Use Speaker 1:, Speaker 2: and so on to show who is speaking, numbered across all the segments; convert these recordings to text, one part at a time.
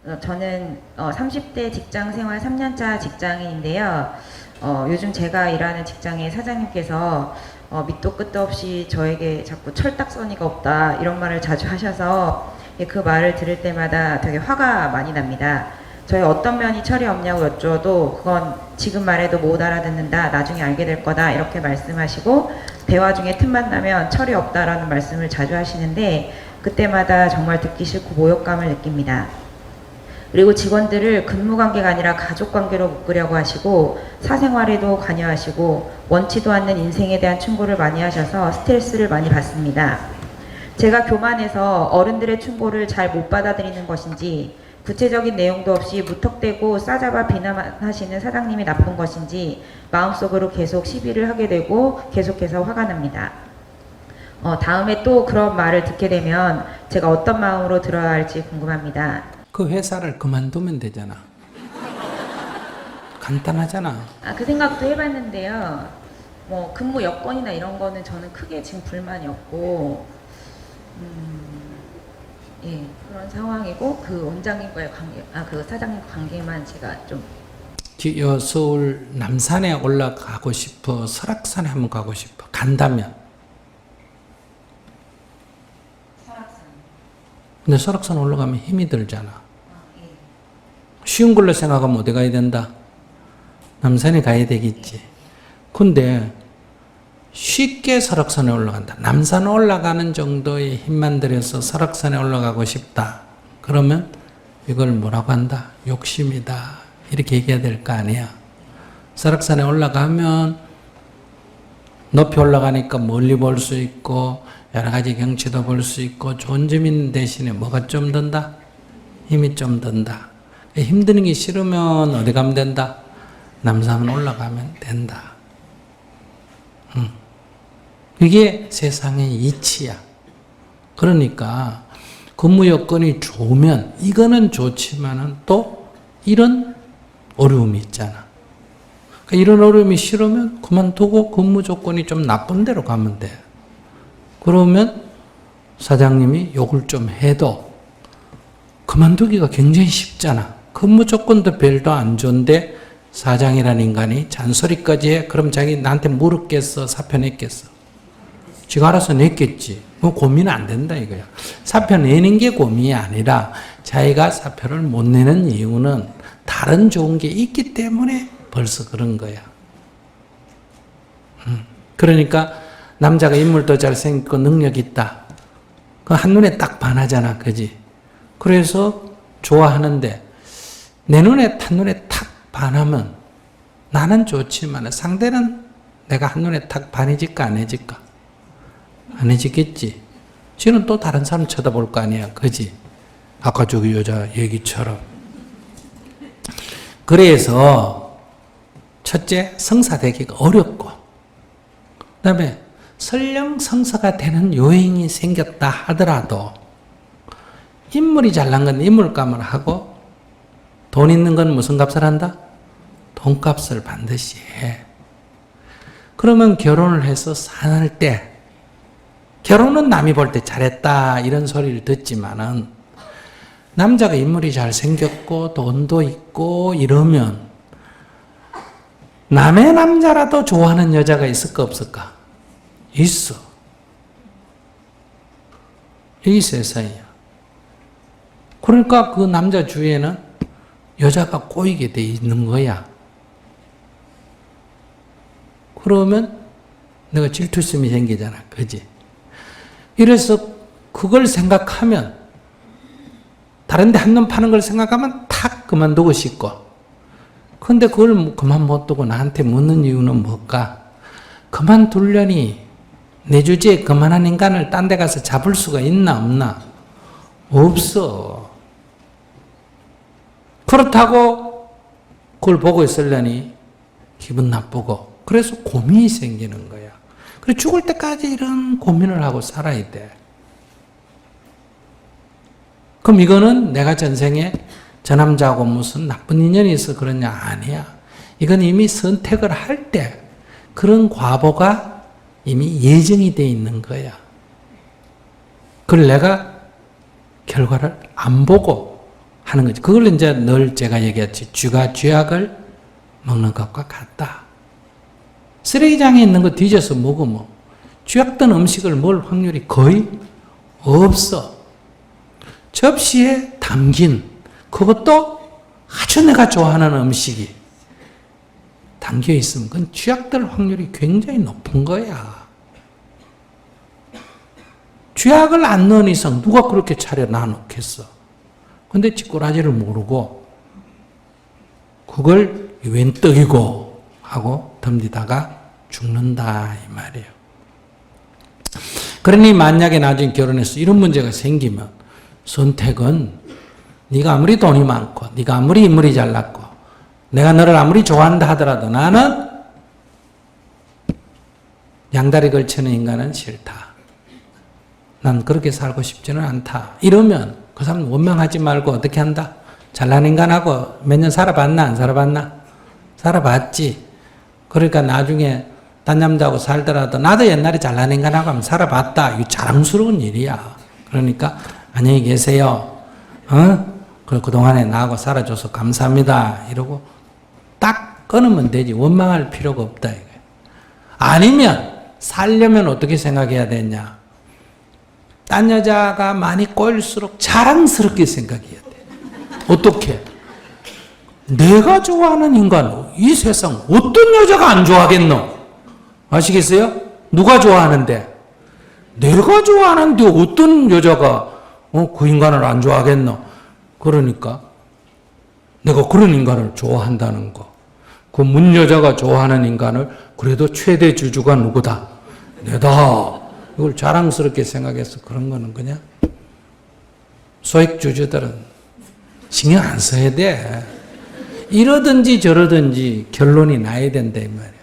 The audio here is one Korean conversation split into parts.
Speaker 1: 저는 30대 직장 생활 3년차 직장인인데요. 요즘 제가 일하는 직장의 사장님께서 밑도 끝도 없이 저에게 자꾸 철딱서니가 없다 이런 말을 자주 하셔서 그 말을 들을 때마다 되게 화가 많이 납니다. 저의 어떤 면이 철이 없냐고 여쭈어도 그건 지금 말해도 못 알아듣는다, 나중에 알게 될 거다 이렇게 말씀하시고, 대화 중에 틈만 나면 철이 없다라는 말씀을 자주 하시는데 그때마다 정말 듣기 싫고 모욕감을 느낍니다. 그리고 직원들을 근무관계가 아니라 가족관계로 묶으려고 하시고 사생활에도 관여하시고 원치도 않는 인생에 대한 충고를 많이 하셔서 스트레스를 많이 받습니다. 제가 교만해서 어른들의 충고를 잘 못 받아들이는 것인지, 구체적인 내용도 없이 무턱대고 싸잡아 비난하시는 사장님이 나쁜 것인지 마음속으로 계속 시비를 하게 되고 계속해서 화가 납니다. 다음에 또 그런 말을 듣게 되면 제가 어떤 마음으로 들어야 할지 궁금합니다.
Speaker 2: 그 회사를 그만두면 되잖아. 간단하잖아.
Speaker 1: 그 생각도 해봤는데요. 뭐 근무 여건이나 이런 거는 저는 크게 지금 불만이 없고, 예, 그런 상황이고 그 원장님과의 관계, 그 사장님 관계만 제가 좀.
Speaker 2: 요 서울 남산에 올라가고 싶어? 설악산에 한번 가고 싶어? 간다면?
Speaker 1: 설악산.
Speaker 2: 근데 설악산 올라가면 힘이 들잖아.
Speaker 1: 예.
Speaker 2: 쉬운 걸로 생각하면 어디 가야 된다? 남산에 가야 되겠지. 근데 쉽게 설악산에 올라간다. 남산 올라가는 정도의 힘만 들여서 설악산에 올라가고 싶다. 그러면 이걸 뭐라고 한다? 욕심이다. 이렇게 얘기해야 될 거 아니야. 설악산에 올라가면 높이 올라가니까 멀리 볼 수 있고 여러 가지 경치도 볼 수 있고 좋은 점이 있는 대신에 뭐가 좀 든다? 힘이 좀 든다. 힘드는 게 싫으면 어디 가면 된다? 남산 올라가면 된다. 이게 세상의 이치야. 그러니까 근무 여건이 좋으면 이거는 좋지만은 또 이런 어려움이 있잖아. 그러니까 이런 어려움이 싫으면 그만두고 근무 조건이 좀 나쁜 데로 가면 돼. 그러면 사장님이 욕을 좀 해도 그만두기가 굉장히 쉽잖아. 근무 조건도 별도 안 좋은데 사장이라는 인간이 잔소리까지 해. 그럼 자기 나한테 물었겠어? 사표 냈겠어? 지가 알아서 냈겠지. 고민은 안 된다 이거야. 사표 내는 게 고민이 아니라 자기가 사표를 못 내는 이유는 다른 좋은 게 있기 때문에 벌써 그런 거야. 그러니까 남자가 인물도 잘생기고 능력 있다. 그 한눈에 딱 반하잖아. 그지? 그래서 좋아하는데 내 눈에 한눈에 탁 반하면 나는 좋지만 상대는 내가 한눈에 탁 반해질까 안 해질까? 안 해지겠지. 쟤는 또 다른 사람 쳐다볼 거 아니야. 그지? 아까 저기 여자 얘기처럼. 그래서 첫째, 성사 되기가 어렵고, 그 다음에 설령 성사가 되는 요인이 생겼다 하더라도 인물이 잘난 건 인물감을 하고 돈 있는 건 무슨 값을 한다? 돈값을 반드시 해. 그러면 결혼을 해서 사는 때 결혼은 남이 볼 때 잘했다 이런 소리를 듣지만은 남자가 인물이 잘생겼고 돈도 있고 이러면 남의 남자라도 좋아하는 여자가 있을까 없을까? 있어. 이 세상이야. 그러니까 그 남자 주위에는 여자가 꼬이게 돼 있는 거야. 그러면 내가 질투심이 생기잖아. 그지? 이래서 그걸 생각하면 다른 데 한눈 파는 걸 생각하면 탁 그만두고 싶고, 근데 그걸 그만 못 두고 나한테 묻는 이유는 뭘까? 그만두려니 내 주제에 그만한 인간을 딴 데 가서 잡을 수가 있나 없나? 없어. 그렇다고 그걸 보고 있으려니 기분 나쁘고, 그래서 고민이 생기는 거야. 그래 죽을 때까지 이런 고민을 하고 살아야 돼. 그럼 이거는 내가 전생에 저 남자하고 무슨 나쁜 인연이 있어 그러냐? 아니야. 이건 이미 선택을 할 때 그런 과보가 이미 예정이 돼 있는 거야. 그걸 내가 결과를 안 보고 하는 거지. 그걸 이제 늘 제가 얘기했지. 쥐가 쥐약을 먹는 것과 같다. 쓰레기장에 있는 거 뒤져서 먹으면 쥐약 든 음식을 먹을 확률이 거의 없어. 접시에 담긴 그것도 아주 내가 좋아하는 음식이 담겨 있으면 그건 쥐약될 확률이 굉장히 높은 거야. 쥐약을 안 넣은 이상 누가 그렇게 차려 놔놓겠어. 근데 찌꼬라지를 모르고 그걸 웬 떡이고 하고 덤비다가 죽는다 이 말이에요. 그러니 만약에 나중에 결혼해서 이런 문제가 생기면 선택은 네가 아무리 돈이 많고 네가 아무리 인물이 잘났고 내가 너를 아무리 좋아한다 하더라도 나는 양다리 걸치는 인간은 싫다. 난 그렇게 살고 싶지는 않다. 이러면 그 사람 원망하지 말고 어떻게 한다? 잘난 인간하고 몇 년 살아봤나 안 살아봤나? 살아봤지. 그러니까 나중에 딴 남자하고 살더라도 나도 옛날에 잘난 인간하고 한번 살아봤다. 이거 자랑스러운 일이야. 그러니까 안녕히 계세요. 그동안에 나하고 살아줘서 감사합니다. 이러고 딱 끊으면 되지. 원망할 필요가 없다. 이게. 아니면 살려면 어떻게 생각해야 되냐. 딴 여자가 많이 꼬일수록 자랑스럽게 생각해야 돼. 어떻게? 내가 좋아하는 인간, 이 세상 어떤 여자가 안 좋아하겠노? 아시겠어요? 누가 좋아하는데? 내가 좋아하는데 어떤 여자가 그 인간을 안 좋아하겠노? 그러니까 내가 그런 인간을 좋아한다는 거. 그 문 여자가 좋아하는 인간을 그래도 최대 주주가 누구다? 내다. 이걸 자랑스럽게 생각해서 그런 거는 그냥 소액 주주들은 신경 안 써야 돼. 이러든지 저러든지 결론이 나야 된다 이 말이에요.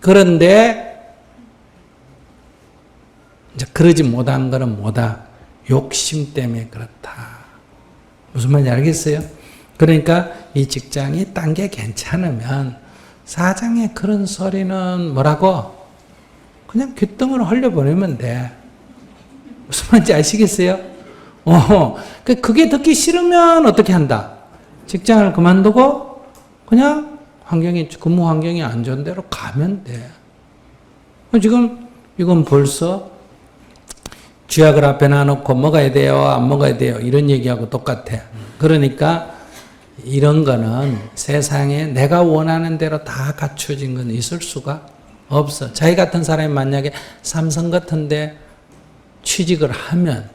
Speaker 2: 그런데 이제 그러지 못한 거는 뭐다? 욕심 때문에 그렇다. 무슨 말인지 알겠어요? 그러니까 이 직장이 딴 게 괜찮으면 사장의 그런 소리는 뭐라고? 그냥 귓등으로 흘려보내면 돼. 무슨 말인지 아시겠어요? 그게 듣기 싫으면 어떻게 한다? 직장을 그만두고 그냥 근무 환경이 안 좋은 대로 가면 돼. 지금 이건 벌써 쥐약을 앞에 놔놓고 먹어야 돼요, 안 먹어야 돼요 이런 얘기하고 똑같아. 그러니까 이런 거는 세상에 내가 원하는 대로 다 갖춰진 건 있을 수가 없어. 자기 같은 사람이 만약에 삼성 같은데 취직을 하면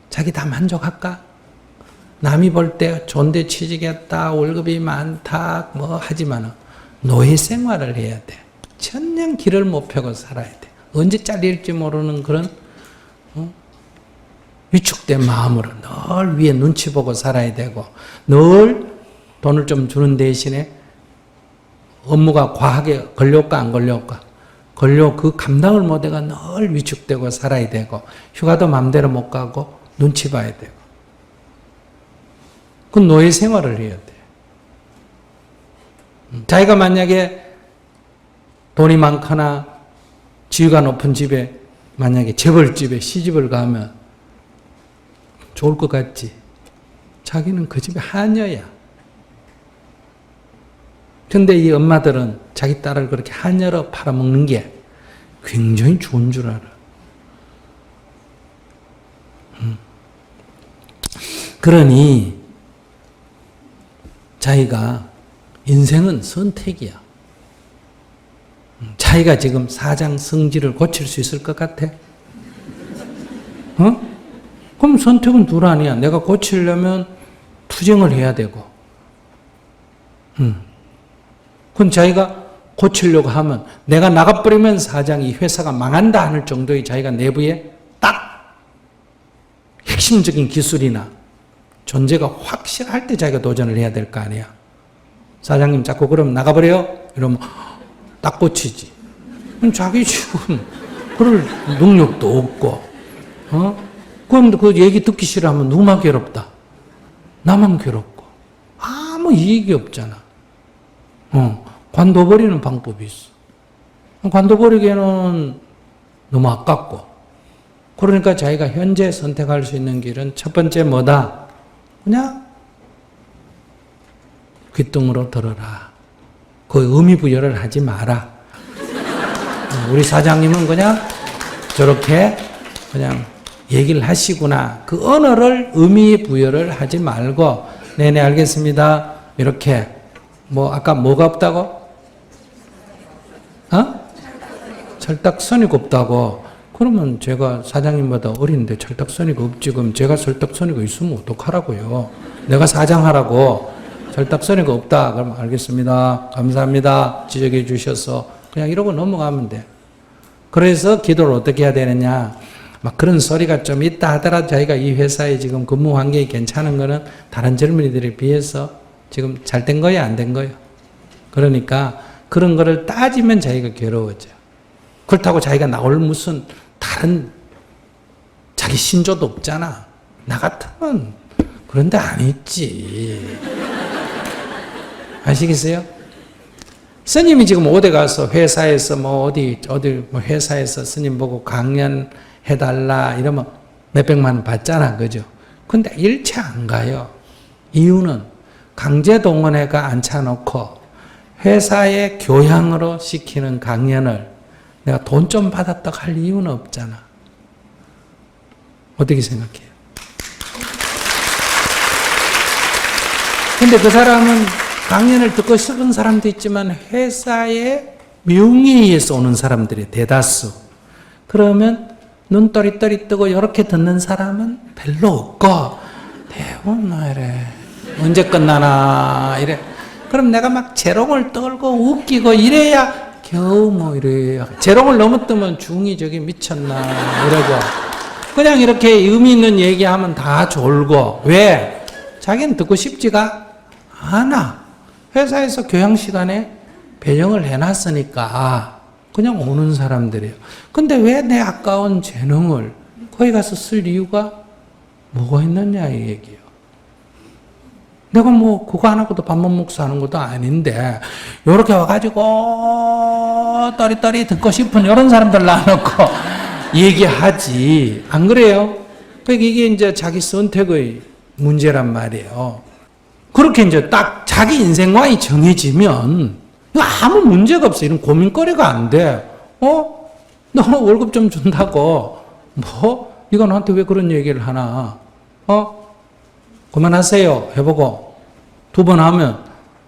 Speaker 2: 자기 다 만족할까? 남이 볼 때 좋은데 취직했다, 월급이 많다, 뭐 하지만 노예 생활을 해야 돼. 천년 길을 못 펴고 살아야 돼. 언제 잘릴지 모르는 그런 위축된 마음으로 늘 위에 눈치 보고 살아야 되고 늘 돈을 좀 주는 대신에 업무가 과하게 걸려올까 안 걸려올까 그 감당을 못해가 늘 위축되고 살아야 되고 휴가도 마음대로 못 가고 눈치 봐야 되고 그 노예 생활을 해야 돼. 자기가 만약에 돈이 많거나 지위가 높은 집에 만약에 재벌집에 시집을 가면 좋을 것 같지? 자기는 그 집의 하녀야. 근데 이 엄마들은 자기 딸을 그렇게 하녀로 팔아먹는 게 굉장히 좋은 줄 알아. 그러니 자기가 인생은 선택이야. 자기가 지금 사장 성질을 고칠 수 있을 것 같아? 그럼 선택은 둘 아니야. 내가 고치려면 투쟁을 해야 되고. 그럼 자기가 고치려고 하면 내가 나가버리면 사장이 회사가 망한다 하는 정도의 자기가 내부에 딱 핵심적인 기술이나 존재가 확실할 때 자기가 도전을 해야 될 거 아니야. 사장님 자꾸 그러면 나가버려요? 이러면 딱 고치지. 그럼 자기 지금 그럴 능력도 없고, 그럼 그 얘기 듣기 싫어하면 누구만 괴롭다? 나만 괴롭고. 아무 이익이 없잖아. 관둬버리는 방법이 있어. 관둬버리기에는 너무 아깝고. 그러니까 자기가 현재 선택할 수 있는 길은 첫 번째 뭐다? 그냥 귓등으로 들어라. 그 의미 부여를 하지 마라. 우리 사장님은 그냥 저렇게 그냥 얘기를 하시구나. 그 언어를 의미 부여를 하지 말고, 네네 알겠습니다. 이렇게 뭐 아까 뭐가 없다고? 철딱서니가 없다고. 그러면 제가 사장님보다 어린데 철딱서니가 없지. 그럼 제가 철딱서니가 있으면 어떡하라고요? 내가 사장하라고. 철딱서니가 없다. 그럼 알겠습니다. 감사합니다. 지적해 주셔서. 그냥 이러고 넘어가면 돼. 그래서 기도를 어떻게 해야 되느냐. 막 그런 소리가 좀 있다 하더라도 저희가 이 회사에 지금 근무 환경이 괜찮은 거는 다른 젊은이들에 비해서 지금 잘 된 거예요? 안 된 거예요? 그러니까 그런 거를 따지면 자기가 괴로워져요. 그렇다고 자기가 나올 무슨 다른 자기 신조도 없잖아. 나 같으면 그런데 안 있지. 아시겠어요? 스님이 지금 어디 가서 회사에서 뭐 어디 뭐 회사에서 스님 보고 강연해달라 이러면 몇백만 원 받잖아. 그죠? 근데 일체 안 가요. 이유는 강제동원회가 앉혀놓고 회사의 교양으로 시키는 강연을 내가 돈 좀 받았다 할 이유는 없잖아. 어떻게 생각해요? 근데 그 사람은 강연을 듣고 싶은 사람도 있지만 회사의 명예에 의해서 오는 사람들이 대다수. 그러면 눈 또리또리 뜨고 이렇게 듣는 사람은 별로 없고 대부분 이래 언제 끝나나 이래. 그럼 내가 막 재롱을 떨고 웃기고 이래야 겨우 뭐 이래야. 재롱을 너무 뜨면 중이 저기 미쳤나 이러고 그냥 이렇게 의미 있는 얘기하면 다 졸고. 왜? 자기는 듣고 싶지가 않아. 회사에서 교양 시간에 배정을 해놨으니까 그냥 오는 사람들이에요. 근데 왜 내 아까운 재능을 거기 가서 쓸 이유가 뭐가 있느냐 이 얘기예요. 내가 뭐 그거 안 하고도 밥 못 먹고 사는 것도 아닌데 요렇게 와가지고 떠리떠리 듣고 싶은 이런 사람들 놔놓고 얘기하지. 안 그래요? 그러니까 이게 이제 자기 선택의 문제란 말이에요. 그렇게 이제 딱 자기 인생관이 정해지면 이거 아무 문제가 없어. 이런 고민거리가 안 돼. 너 월급 좀 준다고. 뭐? 네가 나한테 왜 그런 얘기를 하나? 그만하세요. 해보고. 2번 하면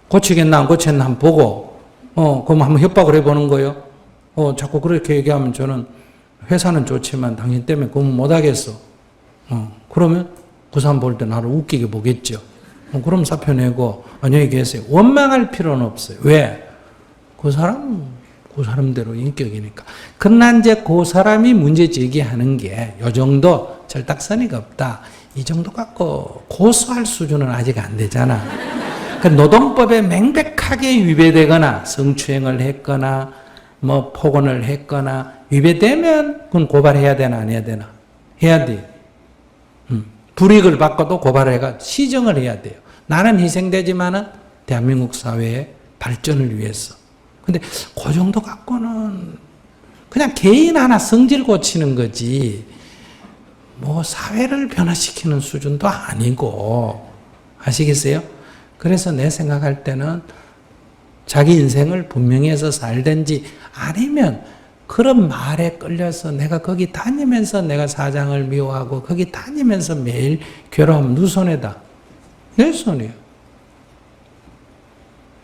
Speaker 2: 고치겠나 안 고쳤나 한번 보고. 그럼 한번 협박을 해보는 거예요. 자꾸 그렇게 얘기하면 저는 회사는 좋지만 당신 때문에 근무 못하겠어. 그러면 그 사람 볼 때 나를 웃기게 보겠죠. 그럼 사표 내고 안녕히 계세요. 원망할 필요는 없어요. 왜? 그 사람대로 인격이니까. 그러나 이제 그 사람이 문제 제기하는 게 요 정도 철딱서니가 없다. 이 정도 갖고 고소할 수준은 아직 안 되잖아. 그러니까 노동법에 명백하게 위배되거나 성추행을 했거나 뭐 폭언을 했거나 위배되면 그건 고발해야 되나 안 해야 되나? 해야 돼. 불이익을 받고도 고발을 해가 시정을 해야 돼요. 나는 희생되지만은 대한민국 사회의 발전을 위해서. 근데 그 정도 갖고는 그냥 개인 하나 성질 고치는 거지 뭐 사회를 변화시키는 수준도 아니고. 아시겠어요? 그래서 내 생각할 때는 자기 인생을 분명히 해서 살든지 아니면 그런 말에 끌려서 내가 거기 다니면서 내가 사장을 미워하고 거기 다니면서 매일 괴로우면 누구 손에다? 내 손이에요.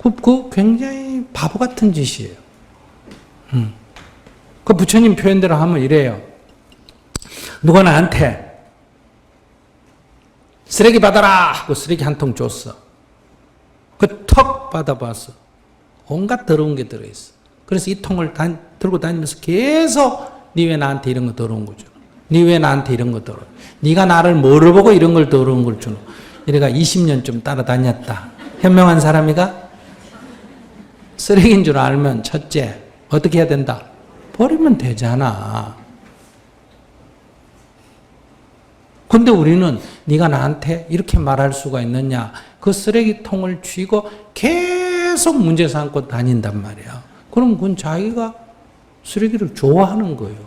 Speaker 2: 그 굉장히 바보 같은 짓이에요. 그 부처님 표현대로 하면 이래요. 누가 나한테 쓰레기 받아라 하고 쓰레기 한 통 줬어. 그 턱 받아봤어. 온갖 더러운 게 들어있어. 그래서 이 통을 들고 다니면서 계속 니 왜 나한테 이런 거 더러운 거 주노? 니 왜 나한테 이런 거 더러워? 니가 나를 뭐를 보고 이런 걸 더러운 걸 주노? 이래가 20년쯤 따라다녔다. 현명한 사람이가 쓰레기인 줄 알면 첫째 어떻게 해야 된다? 버리면 되잖아. 근데 우리는 네가 나한테 이렇게 말할 수가 있느냐? 그 쓰레기통을 쥐고 계속 문제 삼고 다닌단 말이야. 그럼 그건 자기가 쓰레기를 좋아하는 거예요.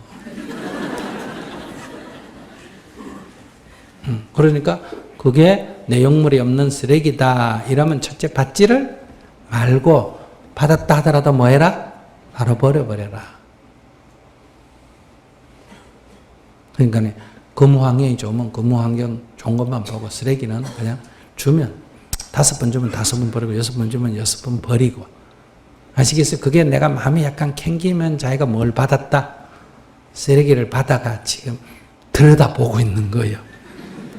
Speaker 2: 그러니까 그게 내용물이 없는 쓰레기다 이러면 첫째 받지를 말고, 받았다 하더라도 뭐 해라? 바로 버려버려라. 그러니까 근무 환경이 좋으면 근무 환경 좋은 것만 보고, 쓰레기는 그냥 주면 5번 주면 5번 버리고 6번 주면 6번 버리고. 아시겠어요? 그게 내가 마음이 약간 캥기면 자기가 뭘 받았다? 쓰레기를 받아가 지금 들여다보고 있는 거예요.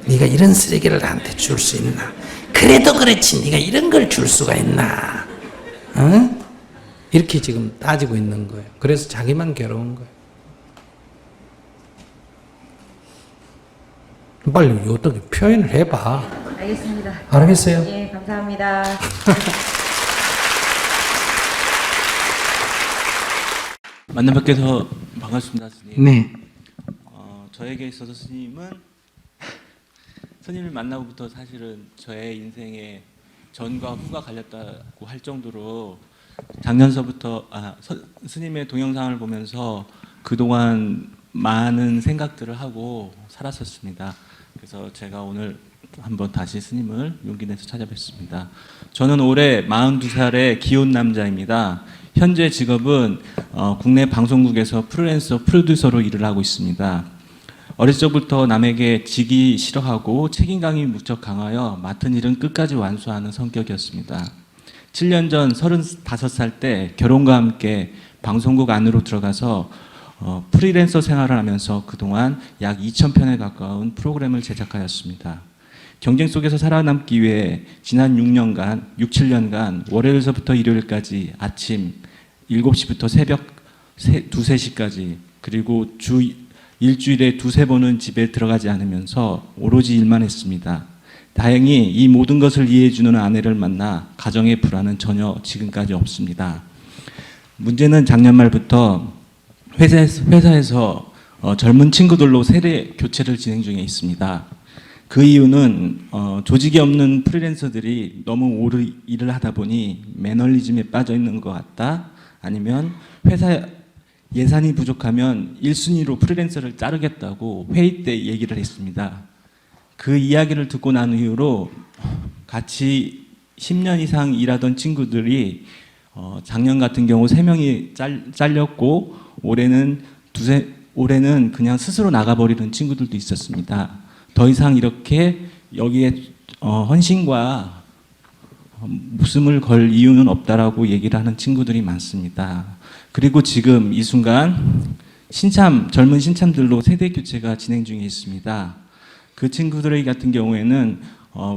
Speaker 2: 네가 이런 쓰레기를 나한테 줄 수 있나? 그래도 그렇지 네가 이런 걸 줄 수가 있나? 응? 이렇게 지금 따지고 있는 거예요. 그래서 자기만 괴로운 거예요. 빨리 어떻게 표현을 해봐.
Speaker 1: 알겠습니다.
Speaker 2: 알겠어요?
Speaker 1: 예, 감사합니다.
Speaker 3: 만나 뵙게 해서 반갑습니다, 스님.
Speaker 2: 네.
Speaker 3: 저에게 있어서 스님은 스님을 만나고부터 사실은 저의 인생에 전과 후가 갈렸다고 할 정도로 작년서부터 스님의 동영상을 보면서 그동안 많은 생각들을 하고 살았었습니다. 그래서 제가 오늘 한번 다시 스님을 용기 내서 찾아뵙습니다. 저는 올해 42살의 기혼 남자입니다. 현재 직업은 국내 방송국에서 프리랜서 프로듀서로 일을 하고 있습니다. 어렸을 적부터 남에게 지기 싫어하고 책임감이 무척 강하여 맡은 일은 끝까지 완수하는 성격이었습니다. 7년 전 35살 때 결혼과 함께 방송국 안으로 들어가서 프리랜서 생활을 하면서 그동안 약 2,000편에 가까운 프로그램을 제작하였습니다. 경쟁 속에서 살아남기 위해 지난 7년간 월요일서부터 일요일까지 아침 7시부터 새벽 2, 3시까지, 그리고 일주일에 2, 3번은 집에 들어가지 않으면서 오로지 일만 했습니다. 다행히 이 모든 것을 이해해주는 아내를 만나 가정의 불안은 전혀 지금까지 없습니다. 문제는 작년 말부터 회사에서 젊은 친구들로 세대 교체를 진행 중에 있습니다. 그 이유는 조직이 없는 프리랜서들이 너무 오래 일을 하다 보니 매너리즘에 빠져 있는 것 같다, 아니면 회사 예산이 부족하면 1순위로 프리랜서를 자르겠다고 회의 때 얘기를 했습니다. 그 이야기를 듣고 난 이후로 같이 10년 이상 일하던 친구들이 작년 같은 경우 3명이 잘렸고, 올해는 그냥 스스로 나가버리는 친구들도 있었습니다. 더 이상 이렇게 여기에 헌신과 목숨을 걸 이유는 없다라고 얘기를 하는 친구들이 많습니다. 그리고 지금 이 순간 젊은 신참들로 세대 교체가 진행 중에 있습니다. 그 친구들 같은 경우에는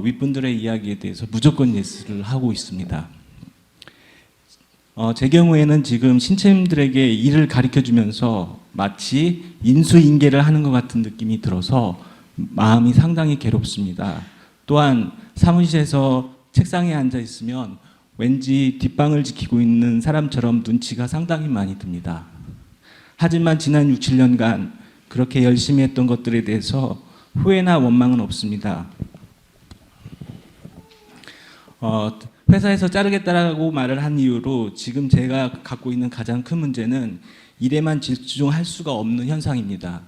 Speaker 3: 윗분들의 이야기에 대해서 무조건 예스를 하고 있습니다. 제 경우에는 지금 신참들에게 일을 가르쳐주면서 마치 인수인계를 하는 것 같은 느낌이 들어서 마음이 상당히 괴롭습니다. 또한 사무실에서 책상에 앉아 있으면 왠지 뒷방을 지키고 있는 사람처럼 눈치가 상당히 많이 듭니다. 하지만 지난 6, 7년간 그렇게 열심히 했던 것들에 대해서 후회나 원망은 없습니다. 회사에서 자르겠다라고 말을 한 이유로 지금 제가 갖고 있는 가장 큰 문제는 일에만 집중할 수가 없는 현상입니다.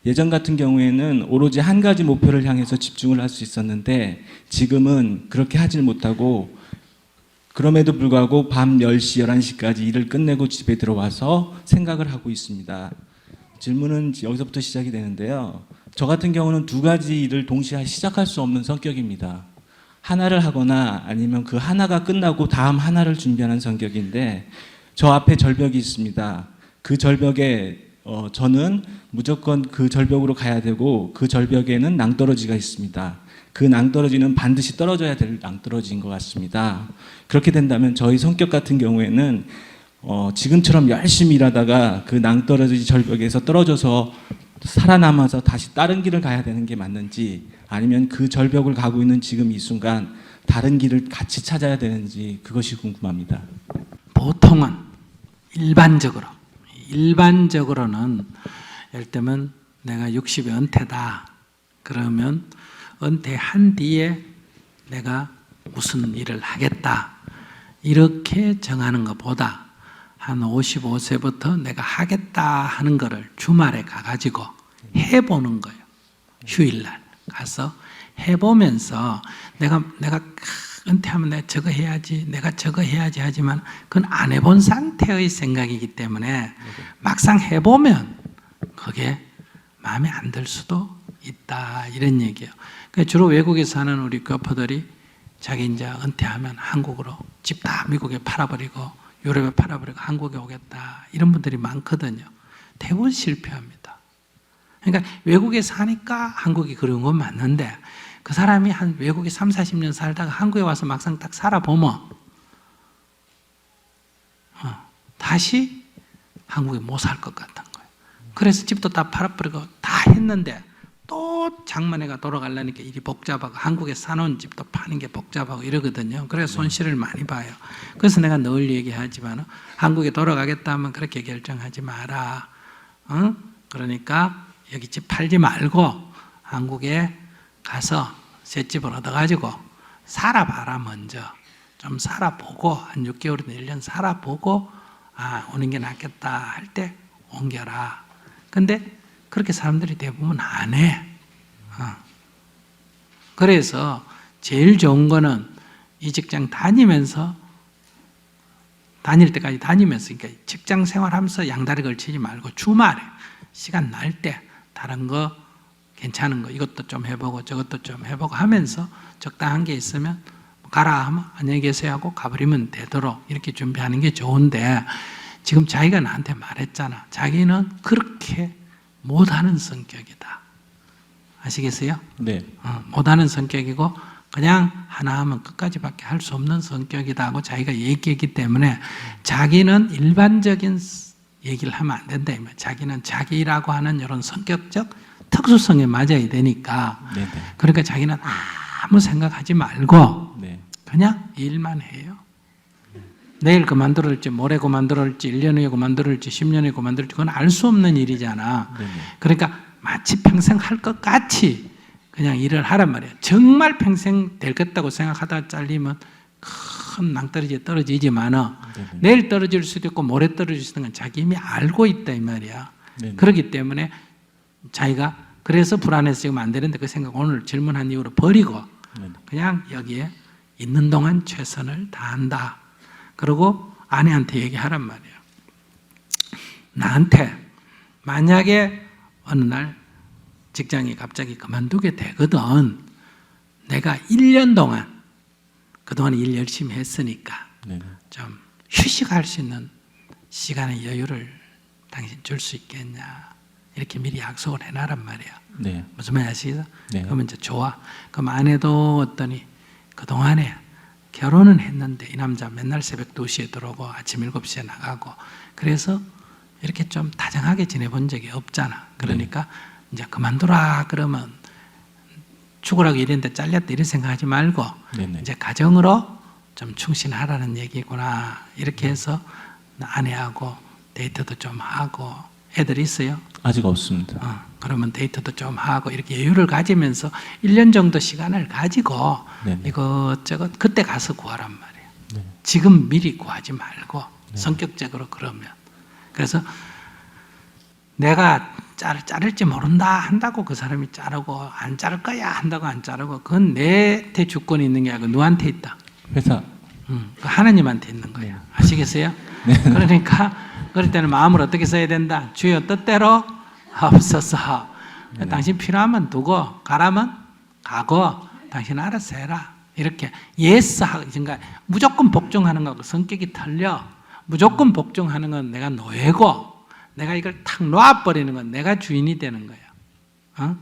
Speaker 3: 예전 같은 경우에는 오로지 한 가지 목표를 향해서 집중을 할 수 있었는데 지금은 그렇게 하질 못하고, 그럼에도 불구하고 밤 10시, 11시까지 일을 끝내고 집에 들어와서 생각을 하고 있습니다. 질문은 여기서부터 시작이 되는데요. 저 같은 경우는 2가지 일을 동시에 시작할 수 없는 성격입니다. 하나를 하거나 아니면 그 하나가 끝나고 다음 하나를 준비하는 성격인데, 저 앞에 절벽이 있습니다. 그 절벽에 저는 무조건 그 절벽으로 가야 되고, 그 절벽에는 낭떠러지가 있습니다. 그 낭떠러지는 반드시 떨어져야 될 낭떠러지인 것 같습니다. 그렇게 된다면 저희 성격 같은 경우에는 지금처럼 열심히 일하다가 그 낭떠러지 절벽에서 떨어져서 살아남아서 다시 다른 길을 가야 되는 게 맞는지, 아니면 그 절벽을 가고 있는 지금 이 순간 다른 길을 같이 찾아야 되는지, 그것이 궁금합니다.
Speaker 2: 보통은 일반적으로는 예를 들면 내가 60에 은퇴다 그러면 은퇴한 뒤에 내가 무슨 일을 하겠다 이렇게 정하는 것보다 한 55세부터 내가 하겠다 하는 거를 주말에 가가지고 해보는 거예요. 휴일날 가서 해보면서 내가 은퇴하면 내가 저거 해야지, 내가 저거 해야지 하지만 그건 안 해본 상태의 생각이기 때문에 막상 해보면 그게 마음에 안 들 수도 있다, 이런 얘기예요. 그러니까 주로 외국에 사는 우리 교포들이 자기 이제 은퇴하면 한국으로 집 다 미국에 팔아버리고 유럽에 팔아버리고 한국에 오겠다, 이런 분들이 많거든요. 대부분 실패합니다. 그러니까 외국에 사니까 한국이 그런 건 맞는데 그 사람이 한 외국에 30-40년 살다가 한국에 와서 막상 딱 살아보면 다시 한국에 못 살 것 같은 거예요. 그래서 집도 다 팔아버리고 다 했는데 또 장만해가 돌아가려니까 일이 복잡하고 한국에 사놓은 집도 파는 게 복잡하고 이러거든요. 그래서 손실을 많이 봐요. 그래서 내가 늘 얘기하지만 한국에 돌아가겠다 하면 그렇게 결정하지 마라. 그러니까 여기 집 팔지 말고 한국에 가서 새 집을 얻어가지고 살아봐라. 먼저 좀 살아보고 한 6개월이나 1년 살아보고 오는 게 낫겠다 할 때 옮겨라. 근데 그렇게 사람들이 대부분 안 해. 그래서 제일 좋은 거는 이 직장 다닐 때까지 다니면서, 그러니까 직장 생활하면서 양다리 걸치지 말고 주말에 시간 날 때 다른 거 괜찮은 거 이것도 좀 해보고 저것도 좀 해보고 하면서 적당한 게 있으면 가라 하면 안녕히 계세요 하고 가버리면 되도록 이렇게 준비하는 게 좋은데, 지금 자기가 나한테 말했잖아. 자기는 그렇게 못하는 성격이다. 아시겠어요?
Speaker 3: 네.
Speaker 2: 못하는 성격이고 그냥 하나 하면 끝까지밖에 할 수 없는 성격이다 하고 자기가 얘기했기 때문에 자기는 일반적인 얘기를 하면 안 된다. 자기는 자기라고 하는 이런 성격적 특수성에 맞아야 되니까.
Speaker 3: 네네.
Speaker 2: 그러니까 자기는 아무 생각하지 말고
Speaker 3: 네.
Speaker 2: 그냥 일만 해요. 내일 그만둘지 모레 그만둘지 1년 후에 그만둘지 10년 후에 그만둘지 그건 알 수 없는 일이잖아.
Speaker 3: 네네.
Speaker 2: 그러니까 마치 평생 할 것 같이 그냥 일을 하란 말이야. 정말 평생 될 것다고 생각하다 잘리면 큰 낭떠러지에 떨어지지만은 내일 떨어질 수도 있고 모레 떨어질 수도 있는 건 자기 이미 알고 있다 이 말이야.
Speaker 3: 네네.
Speaker 2: 그렇기 때문에 자기가 그래서 불안해서 지금 안 되는데 그 생각 오늘 질문한 이후로 버리고
Speaker 3: 네네.
Speaker 2: 그냥 여기에 있는 동안 최선을 다한다. 그리고 아내한테 얘기하란 말이에요. 나한테 만약에 어느 날 직장이 갑자기 그만두게 되거든. 내가 1년 동안 그동안 일 열심히 했으니까
Speaker 3: 네네.
Speaker 2: 좀 휴식할 수 있는 시간의 여유를 당신 줄 수 있겠냐. 이렇게 미리 약속을 해놔란 말이야.
Speaker 3: 네.
Speaker 2: 무슨 말인지 아시겠어?
Speaker 3: 네.
Speaker 2: 그러면 이제 좋아. 그럼 아내도 어떠니 그동안에 결혼은 했는데 이 남자 맨날 새벽 2시에 들어오고 아침 7시에 나가고 그래서 이렇게 좀 다정하게 지내본 적이 없잖아. 그러니까 이제 그만두라 그러면 죽으라고 이랬는데 잘렸다 이런 생각하지 말고
Speaker 3: 네네.
Speaker 2: 이제 가정으로 좀 충실하라는 얘기구나. 이렇게 해서 아내하고 데이트도 좀 하고 애들 있어요?
Speaker 3: 아직 없습니다.
Speaker 2: 그러면 데이트도 좀 하고 이렇게 여유를 가지면서 1년 정도 시간을 가지고
Speaker 3: 네네.
Speaker 2: 이것저것 그때 가서 구하란 말이에요.
Speaker 3: 네.
Speaker 2: 지금 미리 구하지 말고 성격적으로 그러면. 그래서 내가 자를지 모른다 한다고 그 사람이 자르고 안 자를 거야 한다고 안 자르고 그건 내한테 주권이 있는 게 아니고 누구한테 있다?
Speaker 3: 회사.
Speaker 2: 그 하나님한테 있는 거예요. 아시겠어요? 그러니까 그럴 때는 마음을 어떻게 써야 된다? 주여 뜻대로 하옵소서. 당신 필요하면 두고 가라면 가고 당신 알아서 해라. 이렇게 예스 하고 그러니까 무조건 복종하는 거하고 성격이 틀려. 무조건 복종하는 건 내가 노예고 내가 이걸 탁 놔버리는 건 내가 주인이 되는 거야.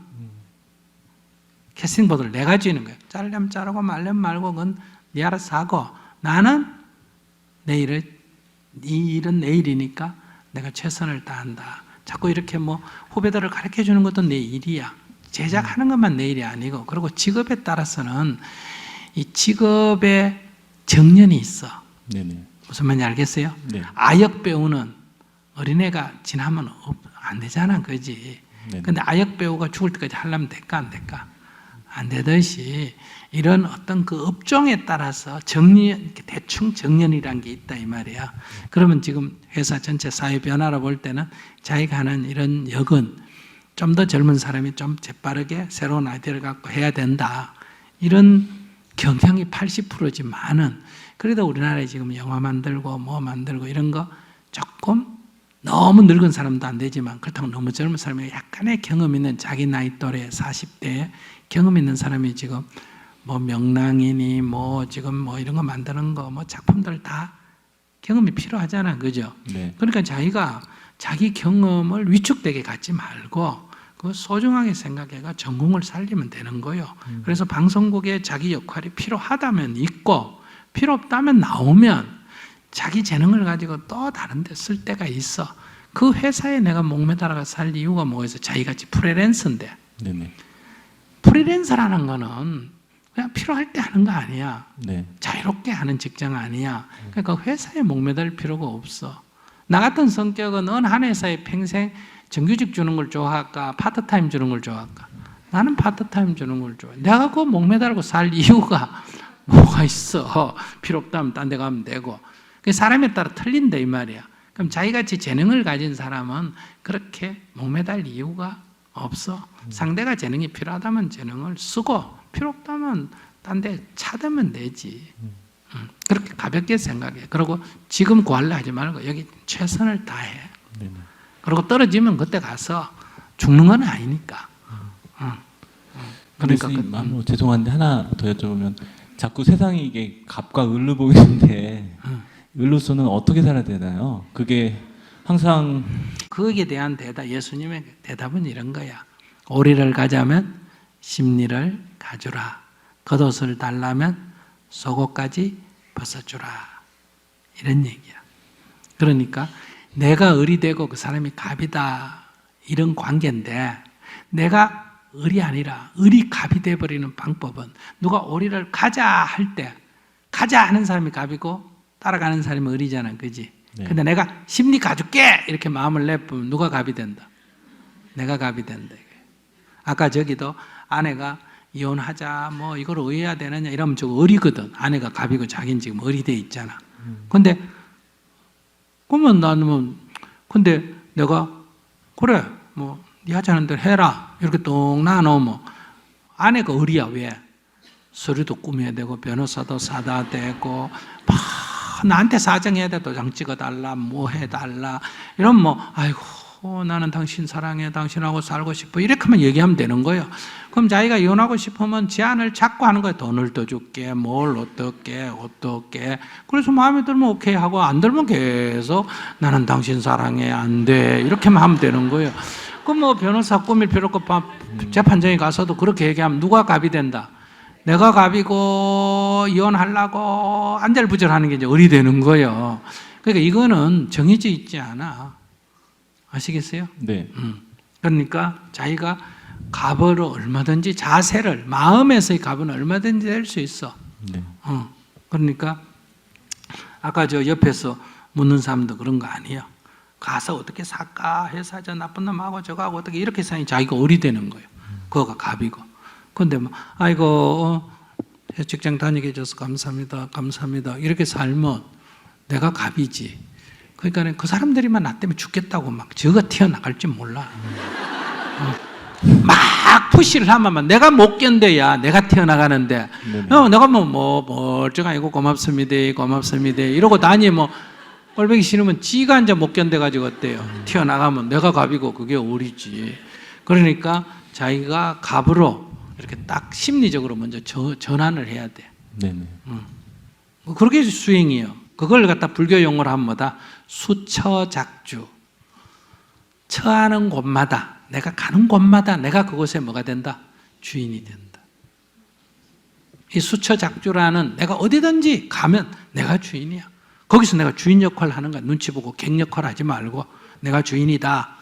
Speaker 2: 캐스팅보드를 내가 주인인 거야. 자르려면 자르고 말려면 말고 그건 네 알아서 하고 나는 내 일은 내 일이니까 내가 최선을 다한다. 자꾸 이렇게 뭐 후배들을 가르쳐 주는 것도 내 일이야. 제작하는 것만 내 일이 아니고 그리고 직업에 따라서는 이 직업에 정년이 있어.
Speaker 3: 네네.
Speaker 2: 무슨 말인지 알겠어요?
Speaker 3: 네.
Speaker 2: 아역 배우는 어린애가 지나면 안 되잖아, 그지?
Speaker 3: 네네.
Speaker 2: 근데 아역 배우가 죽을 때까지 하려면 될까, 안 될까? 안 되듯이 이런 어떤 그 업종에 따라서 정년, 대충 정년이란 게 있다 이 말이야. 그러면 지금 회사 전체 사회 변화로 볼 때는 자기가 하는 이런 역은 좀 더 젊은 사람이 좀 재빠르게 새로운 아이디어를 갖고 해야 된다. 이런 경향이 80%지만은 그래도 우리나라에 지금 영화 만들고 뭐 만들고 이런 거 조금 너무 늙은 사람도 안 되지만 그렇다고 너무 젊은 사람이 약간의 경험 있는 자기 나이 또래 40대에 경험 있는 사람이 지금 뭐 명랑이니 뭐 지금 뭐 이런 거 만드는 거 뭐 작품들 다 경험이 필요하잖아. 그죠?
Speaker 3: 네.
Speaker 2: 그러니까 자기가 자기 경험을 위축되게 갖지 말고 그 소중하게 생각해가 전공을 살리면 되는 거예요. 그래서 방송국에 자기 역할이 필요하다면 있고 필요 없다면 나오면 자기 재능을 가지고 또 다른 데 쓸 때가 있어. 그 회사에 내가 목매달아가 살 이유가 뭐겠어? 자기같이 프리랜서인데.
Speaker 3: 네네.
Speaker 2: 프리랜서라는 거는 그냥 필요할 때 하는 거 아니야.
Speaker 3: 네.
Speaker 2: 자유롭게 하는 직장 아니야. 그러니까 회사에 목매달 필요가 없어. 나 같은 성격은 어느 한 회사에 평생 정규직 주는 걸 좋아할까? 파트타임 주는 걸 좋아할까? 나는 파트타임 주는 걸 좋아해. 내가 그 목매달고 살 이유가 뭐가 있어. 필요 없다면 딴 데 가면 되고. 사람에 따라 틀린다 이 말이야. 그럼 자기같이 재능을 가진 사람은 그렇게 목매달 이유가 없어. 상대가 재능이 필요하다면 재능을 쓰고 필요 없다면 딴 데 찾으면 되지. 그렇게 가볍게 생각해. 그리고 지금 구할래 하지 말고 여기 최선을 다해.
Speaker 3: 네네.
Speaker 2: 그리고 떨어지면 그때 가서 죽는 건 아니니까.
Speaker 3: 그러니까 뭐 죄송한데 하나 더 여쭤보면 자꾸 세상이 이게 갑과 을로 보이는데 을로서는 어떻게 살아야 되나요? 그게 항상
Speaker 2: 거기에 대한 대답, 예수님의 대답은 이런 거야. 오리를 가자면 심리를 가주라. 겉옷을 달라면 속옷까지 벗어주라. 이런 얘기야. 그러니까 내가 을이 되고 그 사람이 갑이다. 이런 관계인데 내가 을이 아니라 을이 갑이 돼버리는 방법은 누가 오리를 가자 할 때 가자 하는 사람이 갑이고 따라가는 사람이 을이잖아. 그지?
Speaker 3: 네.
Speaker 2: 근데 내가 심리 가줄게 이렇게 마음을 내보면 누가 갑이 된다? 내가 갑이 된다. 아까 저기도 아내가 이혼하자 뭐 이걸 의해야 되느냐 이러면 저거 을이거든. 아내가 갑이고 자기는 지금 을이 돼 있잖아. 근데 그러면 나는 근데 내가 그래 뭐 네 하자는 대로 해라 이렇게 똥 놔놓으면 아내가 을이야. 왜? 서류도 꾸며야 되고 변호사도 사다 대고 막 나한테 사정해야 돼. 도장 찍어달라 뭐 해달라 이러면 뭐 아이고 나는 당신 사랑해 당신하고 살고 싶어 이렇게 하면 얘기하면 되는 거예요. 그럼 자기가 이혼하고 싶으면 제안을 자꾸 하는 거예요. 돈을 더 줄게 뭘 어떻게 그래서 마음에 들면 오케이 하고 안 들면 계속 나는 당신 사랑해 안 돼 이렇게만 하면 되는 거예요. 그럼 뭐 변호사 꾸밀 필요 없고 재판장에 가서도 그렇게 얘기하면 누가 갑이 된다? 내가 갑이고 이혼하려고 안절부절하는 게 이제 을이 되는 거예요. 그러니까 이거는 정해져 있지 않아. 아시겠어요?
Speaker 3: 네.
Speaker 2: 그러니까 자기가 갑으로 얼마든지 자세를 마음에서의 갑은 얼마든지 될 수 있어.
Speaker 3: 네.
Speaker 2: 그러니까 아까 저 옆에서 묻는 사람도 그런 거 아니에요. 가서 어떻게 살까 해서 저 나쁜 놈하고 저거하고 어떻게 이렇게 사니 자기가 을이 되는 거예요. 그거가 갑이고. 근데 뭐 아이고 직장 다니게 해줘서 감사합니다 이렇게 살면 내가 갑이지. 그러니까 그 사람들이만 나 때문에 죽겠다고 막 저거 튀어나갈지 몰라. 막 푸시를 하면 내가 못 견뎌야 내가 튀어나가는데 내가 뭐 멀쩡하고 고맙습니다 이러고 다니면 꼴보기 싫으면 지가 이제 못 견뎌가지고 어때요? 튀어나가면 내가 갑이고 그게 을이지. 그러니까 자기가 갑으로 이렇게 딱 심리적으로 먼저 전환을 해야 돼.
Speaker 3: 네네.
Speaker 2: 그렇게 수행이에요. 그걸 갖다 불교 용어로 하면 뭐다? 수처작주. 처하는 곳마다, 내가 가는 곳마다 내가 그곳에 뭐가 된다? 주인이 된다. 이 수처작주라는 내가 어디든지 가면 내가 주인이야. 거기서 내가 주인 역할을 하는 거야. 눈치 보고 객 역할을 하지 말고 내가 주인이다.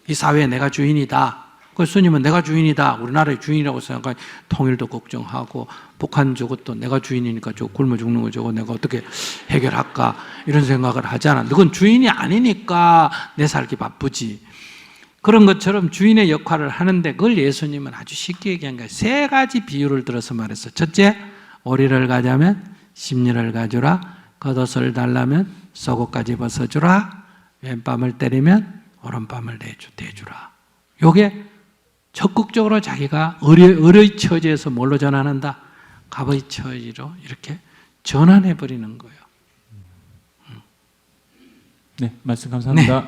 Speaker 2: 이 사회에 내가 주인이다. 그 스님은 내가 주인이다. 우리나라의 주인이라고 생각하니 통일도 걱정하고 북한 저것도 내가 주인이니까 저 굶어 죽는 거 저거 내가 어떻게 해결할까 이런 생각을 하잖아. 너건 주인이 아니니까 내 살기 바쁘지. 그런 것처럼 주인의 역할을 하는데 그걸 예수님은 아주 쉽게 얘기한 거예요. 세 가지 비유를 들어서 말했어. 첫째, 오리를 가자면 심리를 가주라. 겉옷을 달라면 속옷까지 벗어주라. 왼밤을 때리면 오른밤을 대주라. 요게 적극적으로 자기가 을의 처지에서 뭘로 전환한다? 갑의 처지로 이렇게 전환해 버리는 거예요.
Speaker 3: 네, 말씀 감사합니다.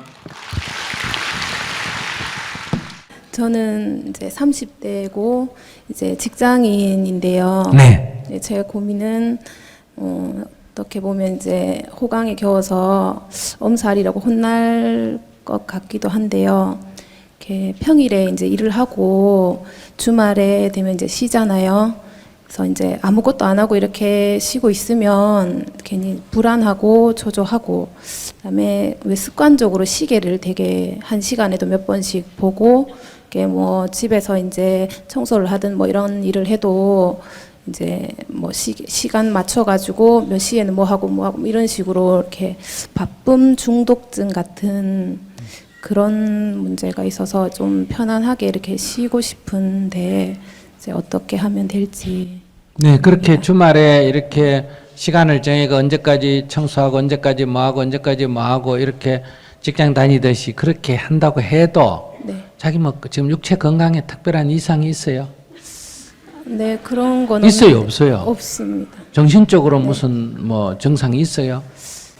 Speaker 4: 저는 이제 30대고 이제 직장인인데요.
Speaker 2: 네.
Speaker 4: 네, 제 고민은 어떻게 보면 이제 호강에 겨워서 엄살이라고 혼날 것 같기도 한데요. 이렇게 평일에 이제 일을 하고 주말에 되면 이제 쉬잖아요. 그래서 이제 아무것도 안 하고 이렇게 쉬고 있으면 괜히 불안하고 초조하고, 그다음에 왜 습관적으로 시계를 되게 한 시간에도 몇 번씩 보고, 이게 뭐 집에서 이제 청소를 하든 뭐 이런 일을 해도 이제 뭐 시간 맞춰가지고 몇 시에는 뭐 하고 이런 식으로 이렇게 바쁨 중독증 같은 그런 문제가 있어서 좀 편안하게 이렇게 쉬고 싶은데 이제 어떻게 하면 될지.
Speaker 2: 네, 그렇게 주말에 이렇게 시간을 정해가 언제까지 청소하고 언제까지 뭐하고 언제까지 뭐하고 이렇게 직장 다니듯이 그렇게 한다고 해도
Speaker 4: 네.
Speaker 2: 자기 뭐 지금 육체 건강에 특별한 이상이 있어요?
Speaker 4: 네, 그런 거는
Speaker 2: 있어요, 없어요?
Speaker 4: 없습니다.
Speaker 2: 정신적으로 무슨 뭐 증상이 있어요?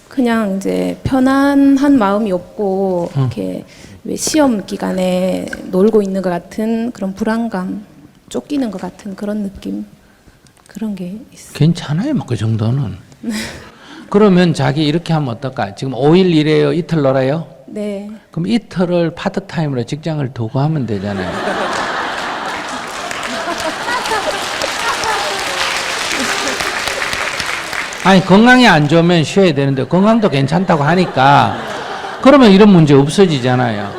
Speaker 4: 그냥 이제 편안한 마음이 없고 이렇게 왜 시험 기간에 놀고 있는 것 같은 그런 불안감, 쫓기는 것 같은 그런 느낌, 그런 게 있어요.
Speaker 2: 괜찮아요, 뭐 그 정도는. 그러면 자기 이렇게 하면 어떨까? 지금 5일 일해요, 이틀 놀아요?
Speaker 4: 네.
Speaker 2: 그럼 이틀을 파트타임으로 직장을 두고 하면 되잖아요. 아니, 건강이 안 좋으면 쉬어야 되는데 건강도 괜찮다고 하니까 그러면 이런 문제 없어지잖아요.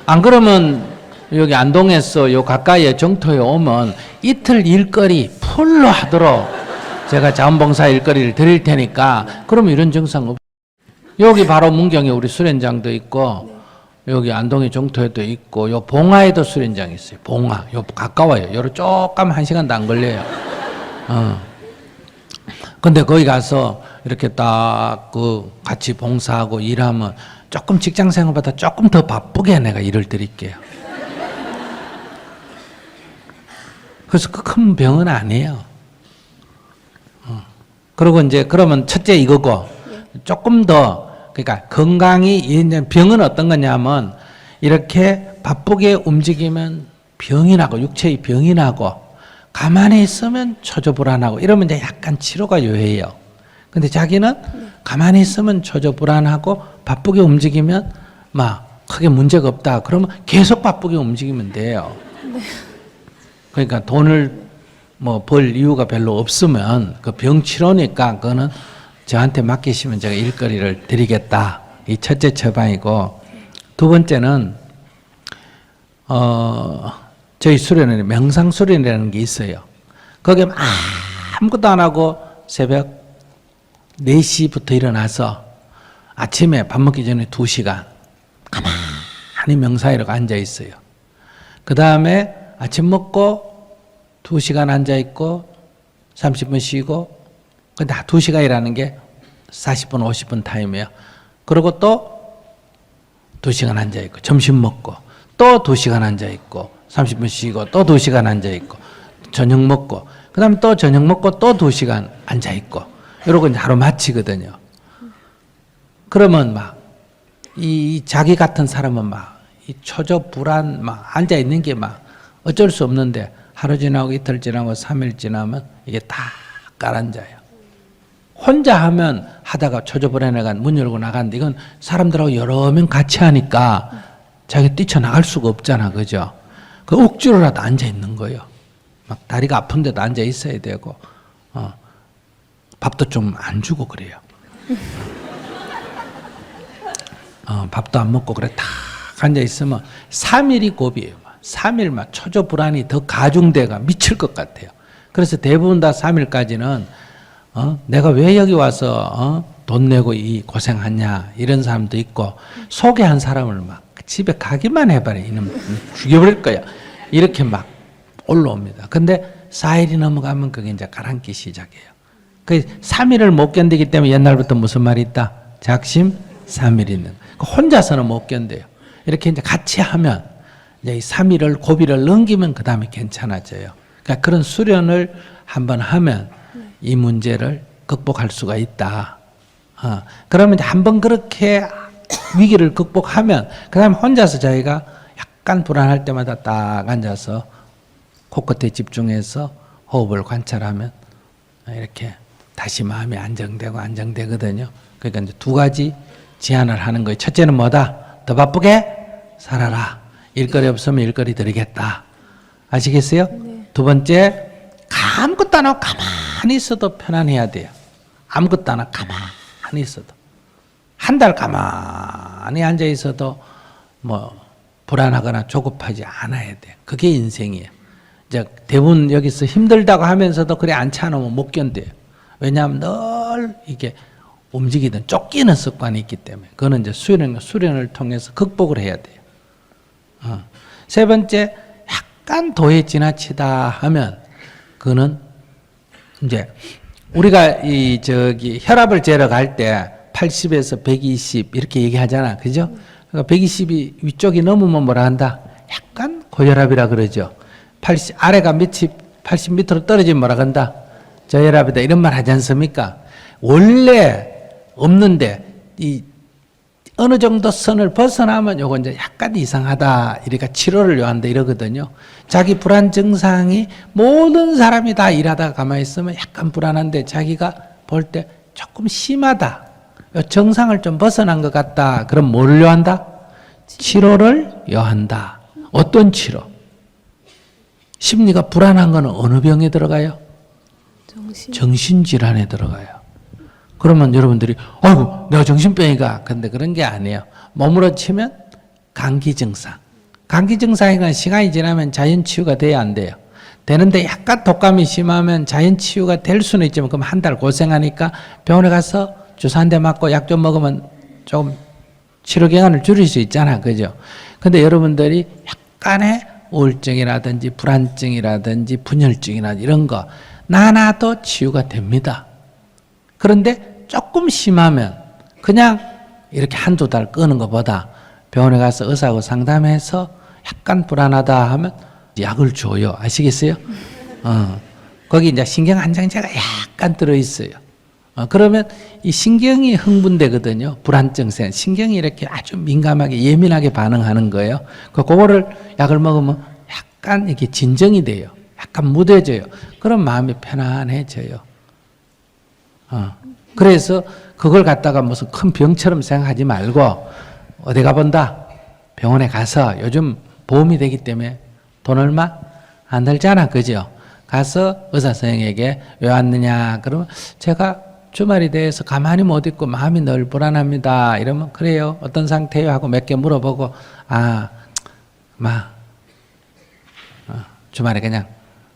Speaker 2: 안 그러면 여기 안동에서 요 가까이에 정토에 오면 이틀 일거리 풀로 하도록 제가 자원봉사 일거리를 드릴 테니까 그러면 이런 증상 없어요. 여기 바로 문경에 우리 수련장도 있고 여기 안동의 정토에도 있고 요 봉화에도 수련장이 있어요. 봉화. 요 가까워요. 요로 조금 1시간도 안 걸려요. 근데 거기 가서 이렇게 딱 그 같이 봉사하고 일하면 조금 직장 생활보다 조금 더 바쁘게 내가 일을 드릴게요. 그래서 그 큰 병은 아니에요. 그리고 이제 그러면 첫째 이거고 조금 더 그러니까 건강이 병은 어떤 거냐면 이렇게 바쁘게 움직이면 병이 나고 육체의 병이 나고 가만히 있으면 초조불안하고 이러면 이제 약간 치료가 요해요. 근데 자기는 가만히 있으면 초조불안하고 바쁘게 움직이면 막 크게 문제가 없다. 그러면 계속 바쁘게 움직이면 돼요. 그러니까 돈을 뭐 벌 이유가 별로 없으면 그 병 치료니까 그거는 저한테 맡기시면 제가 일거리를 드리겠다. 이 첫째 처방이고 두 번째는 저희 수련회 명상 수련이라는 게 있어요. 거기에 아무것도 안 하고 새벽 4시부터 일어나서 아침에 밥 먹기 전에 2시간 가만히 명상이라고 앉아 있어요. 그 다음에 아침 먹고 2시간 앉아 있고 30분 쉬고 근데 2시간이라는 게 40분 50분 타임이에요. 그리고 또 2시간 앉아 있고 점심 먹고 또 2시간 앉아 있고 30분 쉬고 또 2시간 앉아 있고 저녁 먹고 그 다음에 또 저녁 먹고 또 2시간 앉아 있고 이러고 이제 하루 마치거든요. 그러면 막 이 자기 같은 사람은 막 이 초조 불안 막 앉아 있는 게 막 어쩔 수 없는데 하루 지나고 이틀 지나고 3일 지나면 이게 다 가라앉아요. 혼자 하면 하다가 초조불안해가 문 열고 나갔는데 이건 사람들하고 여러 명 같이 하니까 자기가 뛰쳐나갈 수가 없잖아. 그죠? 그 억지로라도 앉아 있는 거예요. 막 다리가 아픈데도 앉아 있어야 되고 밥도 좀 안 주고 그래요. 밥도 안 먹고 그래 딱 앉아 있으면 3일이 고비예요. 3일만 초조 불안이 더 가중돼가 미칠 것 같아요. 그래서 대부분 다 3일까지는 내가 왜 여기 와서 돈 내고 이 고생하냐 이런 사람도 있고 소개한 사람을 막 집에 가기만 해봐라 이놈 죽여버릴 거야 이렇게 막 올라옵니다. 근데 4일이 넘어가면 그게 이제 가라앉기 시작해요. 그 3일을 못 견디기 때문에 옛날부터 무슨 말이 있다? 작심 3일 있는. 혼자서는 못 견뎌요. 이렇게 이제 같이 하면 이제 이 3일을 고비를 넘기면 그 다음에 괜찮아져요. 그러니까 그런 수련을 한번 하면 이 문제를 극복할 수가 있다. 그러면 이제 한번 그렇게 위기를 극복하면 그 다음에 혼자서 자기가 약간 불안할 때마다 딱 앉아서 코끝에 집중해서 호흡을 관찰하면 이렇게 다시 마음이 안정되거든요. 그러니까 이제 두 가지 제안을 하는 거예요. 첫째는 뭐다? 더 바쁘게 살아라. 일거리 없으면 일거리 드리겠다. 아시겠어요?
Speaker 4: 네.
Speaker 2: 두 번째, 아무것도 안 하고 가만히 있어도 편안해야 돼요. 아무것도 안 하고 가만히 있어도. 한 달 가만히 앉아 있어도 뭐 불안하거나 조급하지 않아야 돼요. 그게 인생이에요. 이제 대부분 여기서 힘들다고 하면서도 그래 앉지 않으면 못 견뎌요. 왜냐하면 늘 이게 움직이든 쫓기는 습관이 있기 때문에 그거는 이제 수련을 통해서 극복을 해야 돼요. 세 번째, 약간 도에 지나치다 하면 그거는 이제 우리가 혈압을 재러 갈 때 80에서 120 이렇게 얘기하잖아, 그죠? 그러니까 120이 위쪽이 넘으면 뭐라 한다? 약간 고혈압이라 그러죠. 80 아래가 80 밑으로 떨어지면 뭐라 한다? 저혈압이다 이런 말 하지 않습니까? 원래 없는데 이 어느 정도 선을 벗어나면 요거 이제 약간 이상하다 이러니까 치료를 요한다 이러거든요. 자기 불안 증상이 모든 사람이 다 일하다가 가만히 있으면 약간 불안한데 자기가 볼 때 조금 심하다. 정상을 좀 벗어난 것 같다. 그럼 뭘 요한다? 치료를 요한다. 어떤 치료? 심리가 불안한 거는 어느 병에 들어가요? 정신질환에 들어가요. 그러면 여러분들이 아이고 내가 정신병이가 근데 그런 게 아니에요. 몸으로 치면 감기 증상. 감기 증상이건 시간이 지나면 자연 치유가 돼야 안 돼요. 되는데 약간 독감이 심하면 자연 치유가 될 수는 있지만 그럼 한 달 고생하니까 병원에 가서 주사 한 대 맞고 약 좀 먹으면 조금 치료 기간을 줄일 수 있잖아. 그죠? 근데 여러분들이 약간의 우울증이라든지 불안증이라든지 분열증이나 이런 거 나나도 치유가 됩니다. 그런데 조금 심하면 그냥 이렇게 한두 달 끄는 것보다 병원에 가서 의사하고 상담해서 약간 불안하다 하면 약을 줘요. 아시겠어요? 거기 이제 신경 안정제가 약간 들어있어요. 그러면 이 신경이 흥분되거든요. 불안증세 신경이 이렇게 아주 민감하게 예민하게 반응하는 거예요. 그거를 약을 먹으면 약간 이렇게 진정이 돼요. 약간 무뎌져요. 그럼 마음이 편안해져요. 그래서 그걸 갖다가 무슨 큰 병처럼 생각하지 말고 어디 가본다? 병원에 가서 요즘 보험이 되기 때문에 돈 얼마 안 들잖아. 그죠? 가서 의사 선생님에게 왜 왔느냐? 그러면 제가 주말이 돼서 가만히 못 있고 마음이 늘 불안합니다. 이러면 그래요. 어떤 상태요? 하고 몇 개 물어보고 주말에 그냥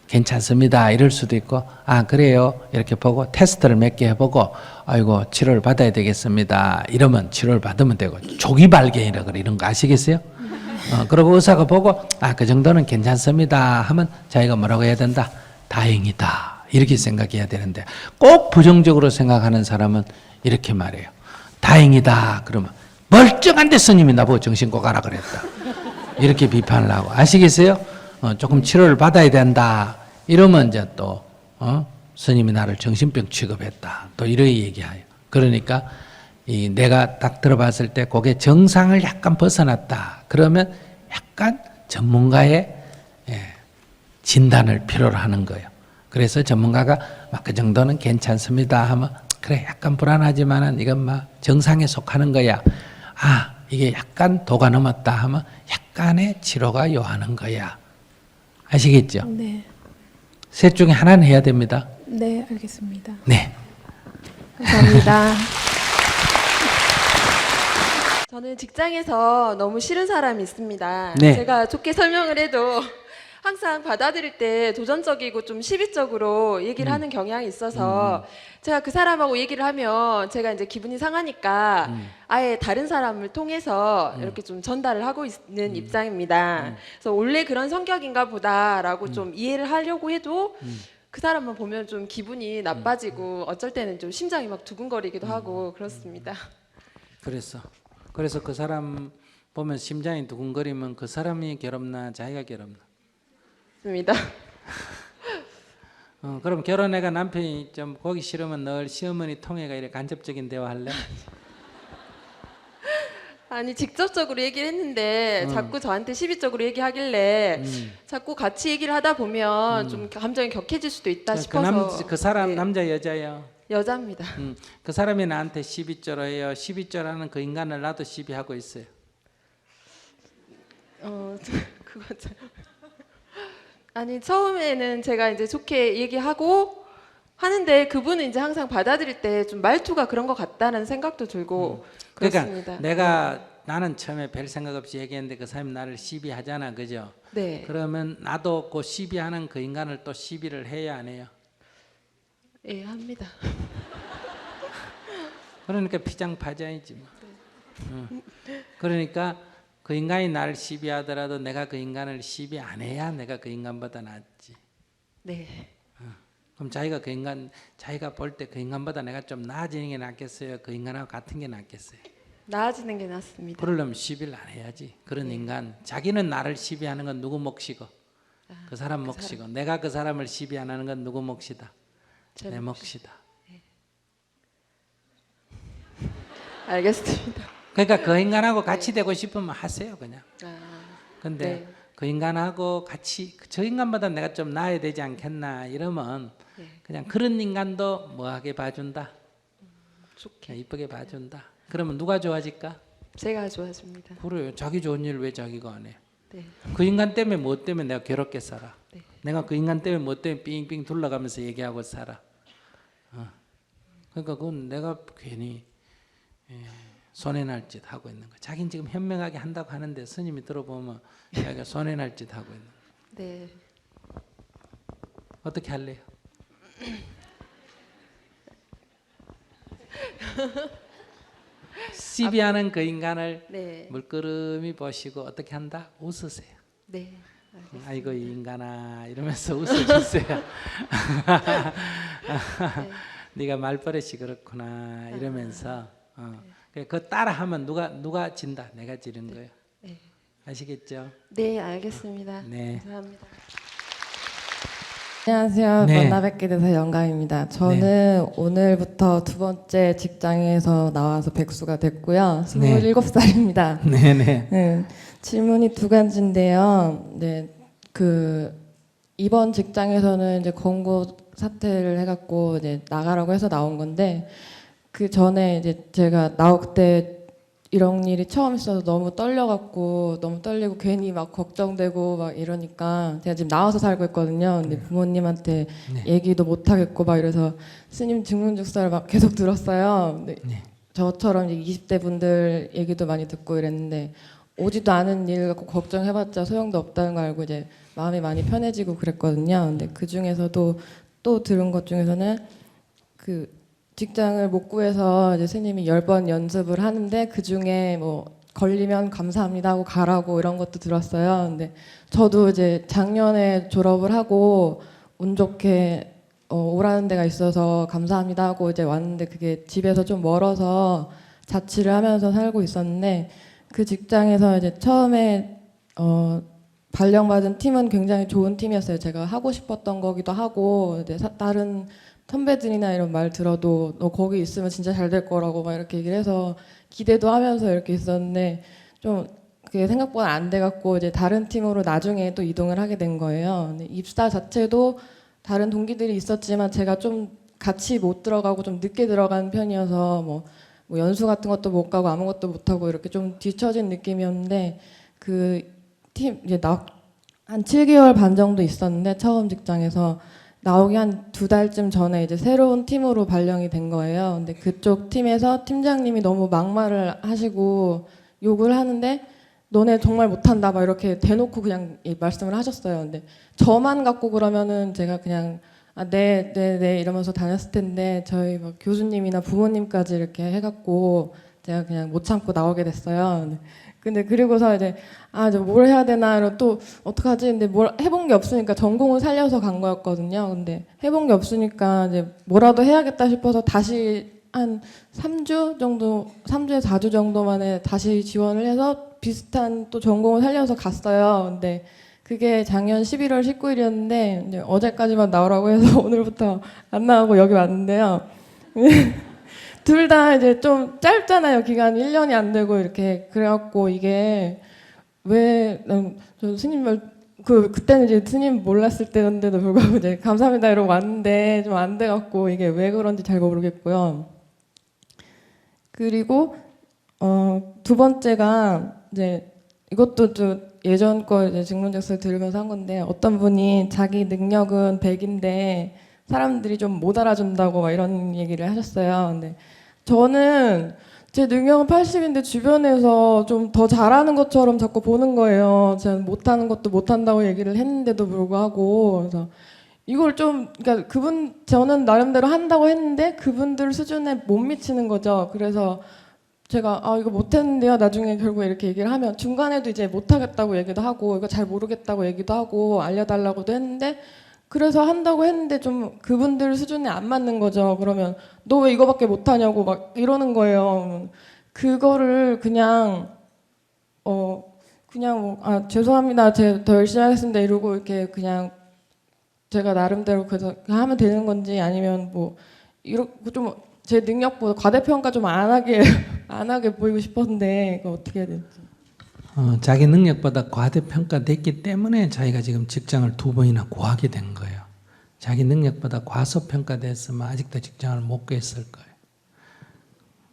Speaker 2: 괜찮습니다. 이럴 수도 있고 그래요. 이렇게 보고 테스트를 몇 개 해보고 아이고 치료를 받아야 되겠습니다. 이러면 치료를 받으면 되고 조기 발견이라 그래. 이런 거 아시겠어요? 그리고 의사가 보고 그 정도는 괜찮습니다 하면 자기가 뭐라고 해야 된다? 다행이다. 이렇게 생각해야 되는데 꼭 부정적으로 생각하는 사람은 이렇게 말해요. 다행이다. 그러면 멀쩡한데 스님이 나보고 정신 꼭 가라 그랬다. 이렇게 비판을 하고 아시겠어요? 조금 치료를 받아야 된다. 이러면 이제 또 스님이 나를 정신병 취급했다. 또 이렇게 얘기해요. 그러니까 내가 딱 들어봤을 때 그게 정상을 약간 벗어났다. 그러면 약간 전문가의 진단을 필요로 하는 거예요. 그래서 전문가가 그 정도는 괜찮습니다 하면 그래 약간 불안하지만은 이건 막 정상에 속하는 거야. 이게 약간 도가 넘었다 하면 약간의 치료가 요하는 거야. 아시겠죠?
Speaker 4: 네.
Speaker 2: 셋 중에 하나는 해야 됩니다.
Speaker 4: 네, 알겠습니다.
Speaker 2: 네.
Speaker 4: 감사합니다.
Speaker 5: 저는 직장에서 너무 싫은 사람이 있습니다.
Speaker 2: 네.
Speaker 5: 제가 좋게 설명을 해도 항상 받아들일 때 도전적이고 좀 시비적으로 얘기를 하는 경향이 있어서 제가 그 사람하고 얘기를 하면 제가 이제 기분이 상하니까 아예 다른 사람을 통해서 이렇게 좀 전달을 하고 있는 입장입니다. 그래서 원래 그런 성격인가 보다라고 좀 이해를 하려고 해도 그 사람만 보면 좀 기분이 나빠지고 어쩔 때는 좀 심장이 막 두근거리기도 하고 그렇습니다.
Speaker 2: 그래서 그 사람 보면 심장이 두근거리면 그 사람이 괴롭나 자기가 괴롭나?
Speaker 5: 맞습니다.
Speaker 2: 그럼 결혼해가 남편이 좀 보기 싫으면 늘 시어머니 통해가 이렇게 간접적인 대화 할래?
Speaker 5: 아니 직접적으로 얘기를 했는데 자꾸 저한테 시비적으로 얘기하길래 자꾸 같이 얘기를 하다 보면 좀 감정이 격해질 수도 있다 싶어서.
Speaker 2: 그 사람
Speaker 5: 네,
Speaker 2: 남자 여자요?
Speaker 5: 여자입니다.
Speaker 2: 그 사람이 나한테 시비조로 해요. 시비조라는 그 인간을 나도 시비하고 있어요.
Speaker 5: 그거 참. 아니 처음에는 제가 이제 좋게 얘기하고 하는데 그분은 이제 항상 받아들일 때 좀 말투가 그런 것 같다는 생각도 들고 그렇습니다.
Speaker 2: 그러니까 나는 처음에 별 생각 없이 얘기했는데 그 사람이 나를 시비하잖아, 그죠?
Speaker 5: 네.
Speaker 2: 그러면 나도 그 시비하는 그 인간을 또 시비를 해야 안 해요?
Speaker 5: 예, 합니다.
Speaker 2: 그러니까 피장파장이지 뭐. 그러니까 그 인간이 나를 시비하더라도 내가 그 인간을 시비 안 해야 내가 그 인간보다 낫지.
Speaker 5: 네.
Speaker 2: 그럼 자기가 볼 때 그 인간보다 내가 좀 나아지는 게 낫겠어요? 그 인간하고 같은 게 낫겠어요?
Speaker 5: 나아지는 게 낫습니다.
Speaker 2: 그러려면 시비를 안 해야지. 그런 인간, 자기는 나를 시비하는 건 누구 몫이고 그 사람 몫이고 내가 그 사람을 시비 안 하는 건 누구 몫이다? 내 몫이다.
Speaker 5: 알겠습니다.
Speaker 2: 그러니까 그 인간하고 같이 되고 싶으면 하세요, 그냥. 근데
Speaker 5: 네.
Speaker 2: 그 인간하고 같이 저 인간보다 내가 좀 나아야 되지 않겠나 이러면 그냥 그런 인간도 뭐하게 봐준다.
Speaker 5: 좋게.
Speaker 2: 이쁘게 봐준다. 그러면 누가 좋아질까?
Speaker 5: 제가 좋아집니다.
Speaker 2: 그래요. 자기 좋은 일 왜 자기가 안 해?
Speaker 5: 네.
Speaker 2: 그 인간 때문에 뭐 때문에 내가 괴롭게 살아?
Speaker 5: 네.
Speaker 2: 내가 그 인간 때문에 뭐 때문에 삥삥 둘러가면서 얘기하고 살아? 그러니까 그건 내가 괜히 손해날 짓 하고 있는 거. 자기는 지금 현명하게 한다고 하는데 스님이 들어보면 자기가 손해날 짓 하고 있는 거.
Speaker 5: 네.
Speaker 2: 어떻게 할래요? 시비하는 그 인간을
Speaker 5: 네.
Speaker 2: 물끄러미 보시고 어떻게 한다? 웃으세요.
Speaker 5: 네.
Speaker 2: 아이고 이 인간아 이러면서 웃어주세요. 네가 말버릇이 그렇구나 이러면서 그 따라하면 누가 진다? 내가 지는 거예요.
Speaker 5: 네.
Speaker 2: 아시겠죠?
Speaker 5: 네, 알겠습니다.
Speaker 2: 네.
Speaker 5: 감사합니다.
Speaker 6: 안녕하세요.
Speaker 2: 네.
Speaker 6: 만나 뵙게 돼서 영광입니다. 저는 오늘부터 두 번째 직장에서 나와서 백수가 됐고요. 27살입니다.
Speaker 2: 네네.
Speaker 6: 네, 질문이 두 가지인데요. 네, 이번 직장에서는 이제 권고 사퇴를 해갖고 이제 나가라고 해서 나온 건데 그 전에 이제 제가 나올 때 이런 일이 처음 있어서 너무 떨려갖고 너무 떨리고 괜히 막 걱정되고 막 이러니까 제가 지금 나와서 살고 있거든요. 근데 부모님한테 얘기도 못 하겠고 막 이래서 스님 증문즉사를 막 계속 들었어요. 근데 저처럼 이제 20대 분들 얘기도 많이 듣고 이랬는데 오지도 않은 일 갖고 걱정해봤자 소용도 없다는 거 알고 이제 마음이 많이 편해지고 그랬거든요. 근데 그 중에서도 또 들은 것 중에서는 그 직장을 못 구해서 이제 스님이 10번 연습을 하는데 그 중에 뭐 걸리면 감사합니다 하고 가라고 이런 것도 들었어요. 근데 저도 이제 작년에 졸업을 하고 운 좋게 오라는 데가 있어서 감사합니다 하고 이제 왔는데 그게 집에서 좀 멀어서 자취를 하면서 살고 있었는데 그 직장에서 이제 처음에 발령받은 팀은 굉장히 좋은 팀이었어요. 제가 하고 싶었던 거기도 하고 이제 다른 선배들이나 이런 말 들어도 너 거기 있으면 진짜 잘 될 거라고 막 이렇게 얘기를 해서 기대도 하면서 이렇게 있었는데 좀 그게 생각보다 안 돼갖고 이제 다른 팀으로 나중에 또 이동을 하게 된 거예요. 근데 입사 자체도 다른 동기들이 있었지만 제가 좀 같이 못 들어가고 좀 늦게 들어간 편이어서 뭐 연수 같은 것도 못 가고 아무것도 못 하고 이렇게 좀 뒤처진 느낌이었는데 그 팀 이제 한 7개월 반 정도 있었는데 처음 직장에서 나오기 한 2달쯤 전에 이제 새로운 팀으로 발령이 된 거예요. 근데 그쪽 팀에서 팀장님이 너무 막말을 하시고 욕을 하는데 너네 정말 못한다 막 이렇게 대놓고 그냥 말씀을 하셨어요. 근데 저만 갖고 그러면은 제가 그냥 네 이러면서 다녔을 텐데 저희 막 교수님이나 부모님까지 이렇게 해갖고 제가 그냥 못 참고 나오게 됐어요. 근데 그리고서 이제 이제 뭘 해야 되나 이러고 또 어떡하지? 근데 뭘 해본 게 없으니까 전공을 살려서 간 거였거든요. 근데 해본 게 없으니까 이제 뭐라도 해야겠다 싶어서 다시 한 3주에서 4주 정도 만에 다시 지원을 해서 비슷한 또 전공을 살려서 갔어요. 근데 그게 작년 11월 19일이었는데 이제 어제까지만 나오라고 해서 오늘부터 안 나오고 여기 왔는데요. 둘 다 이제 좀 짧잖아요. 기간이 1년이 안 되고 이렇게. 그래갖고 이게 왜, 저 스님 그때는 이제 스님 몰랐을 때인데도 불구하고 이제 감사합니다 이러고 왔는데 좀 안 돼갖고 이게 왜 그런지 잘 모르겠고요. 그리고 두 번째가 이제 이것도 좀 예전 거 이제 증론작설 들으면서 한 건데 어떤 분이 자기 능력은 100인데 사람들이 좀 못 알아준다고 막 이런 얘기를 하셨어요. 근데 저는 제 능력은 80인데 주변에서 좀 더 잘하는 것처럼 자꾸 보는 거예요. 제가 못하는 것도 못한다고 얘기를 했는데도 불구하고 그래서 이걸 좀 그러니까 저는 나름대로 한다고 했는데 그분들 수준에 못 미치는 거죠. 그래서 제가 이거 못했는데요. 나중에 결국 이렇게 얘기를 하면 중간에도 이제 못하겠다고 얘기도 하고 이거 잘 모르겠다고 얘기도 하고 알려달라고도 했는데 그래서 한다고 했는데 좀 그분들 수준에 안 맞는 거죠. 그러면 너 왜 이거밖에 못하냐고 막 이러는 거예요. 그거를 그냥 죄송합니다. 제가 더 열심히 하겠습니다. 이러고 이렇게 그냥 제가 나름대로 그래서 하면 되는 건지 아니면 뭐 이렇게 좀 제 능력보다 과대평가 좀 안 하게 보이고 싶었는데 이거 어떻게 해야 될지.
Speaker 2: 자기 능력보다 과대평가됐기 때문에 자기가 지금 직장을 2번이나 구하게 된 거예요. 자기 능력보다 과소평가됐으면 아직도 직장을 못 구했을 거예요.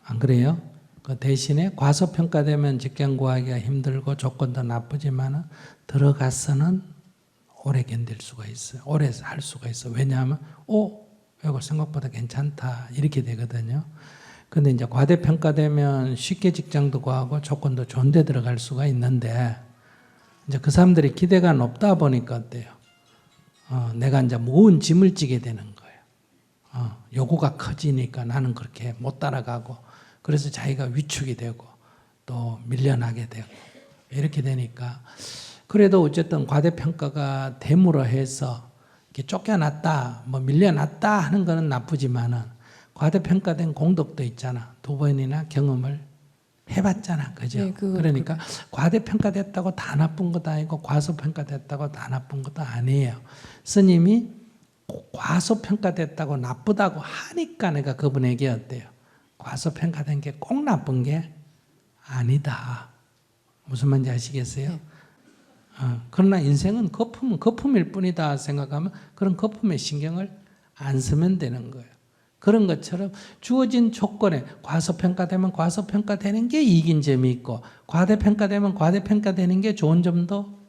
Speaker 2: 안 그래요? 그 대신에 과소평가되면 직장 구하기가 힘들고 조건도 나쁘지만 들어가서는 오래 견딜 수가 있어요. 오래 할 수가 있어요. 왜냐하면 이거 생각보다 괜찮다 이렇게 되거든요. 근데 이제 과대평가되면 쉽게 직장도 구하고 조건도 좋은 데 들어갈 수가 있는데 이제 그 사람들이 기대가 높다 보니까 어때요? 내가 이제 무거운 짐을 지게 되는 거예요. 요구가 커지니까 나는 그렇게 못 따라가고 그래서 자기가 위축이 되고 또 밀려나게 되고 이렇게 되니까 그래도 어쨌든 과대평가가 됨으로 해서 이렇게 쫓겨났다, 뭐 밀려났다 하는 거는 나쁘지만은 과대평가된 공덕도 있잖아. 2번이나 경험을 해봤잖아. 그죠?
Speaker 6: 네,
Speaker 2: 그러니까 과대평가됐다고 다 나쁜 것도 아니고 과소평가됐다고 다 나쁜 것도 아니에요. 스님이 과소평가됐다고 나쁘다고 하니까 내가 그분에게 어때요? 과소평가된 게 꼭 나쁜 게 아니다. 무슨 말인지 아시겠어요? 그러나 인생은 거품은 거품일 뿐이다 생각하면 그런 거품에 신경을 안 쓰면 되는 거예요. 그런 것처럼 주어진 조건에 과소평가되면 과소평가되는 게 이긴 점이 있고 과대평가되면 과대평가되는 게 좋은 점도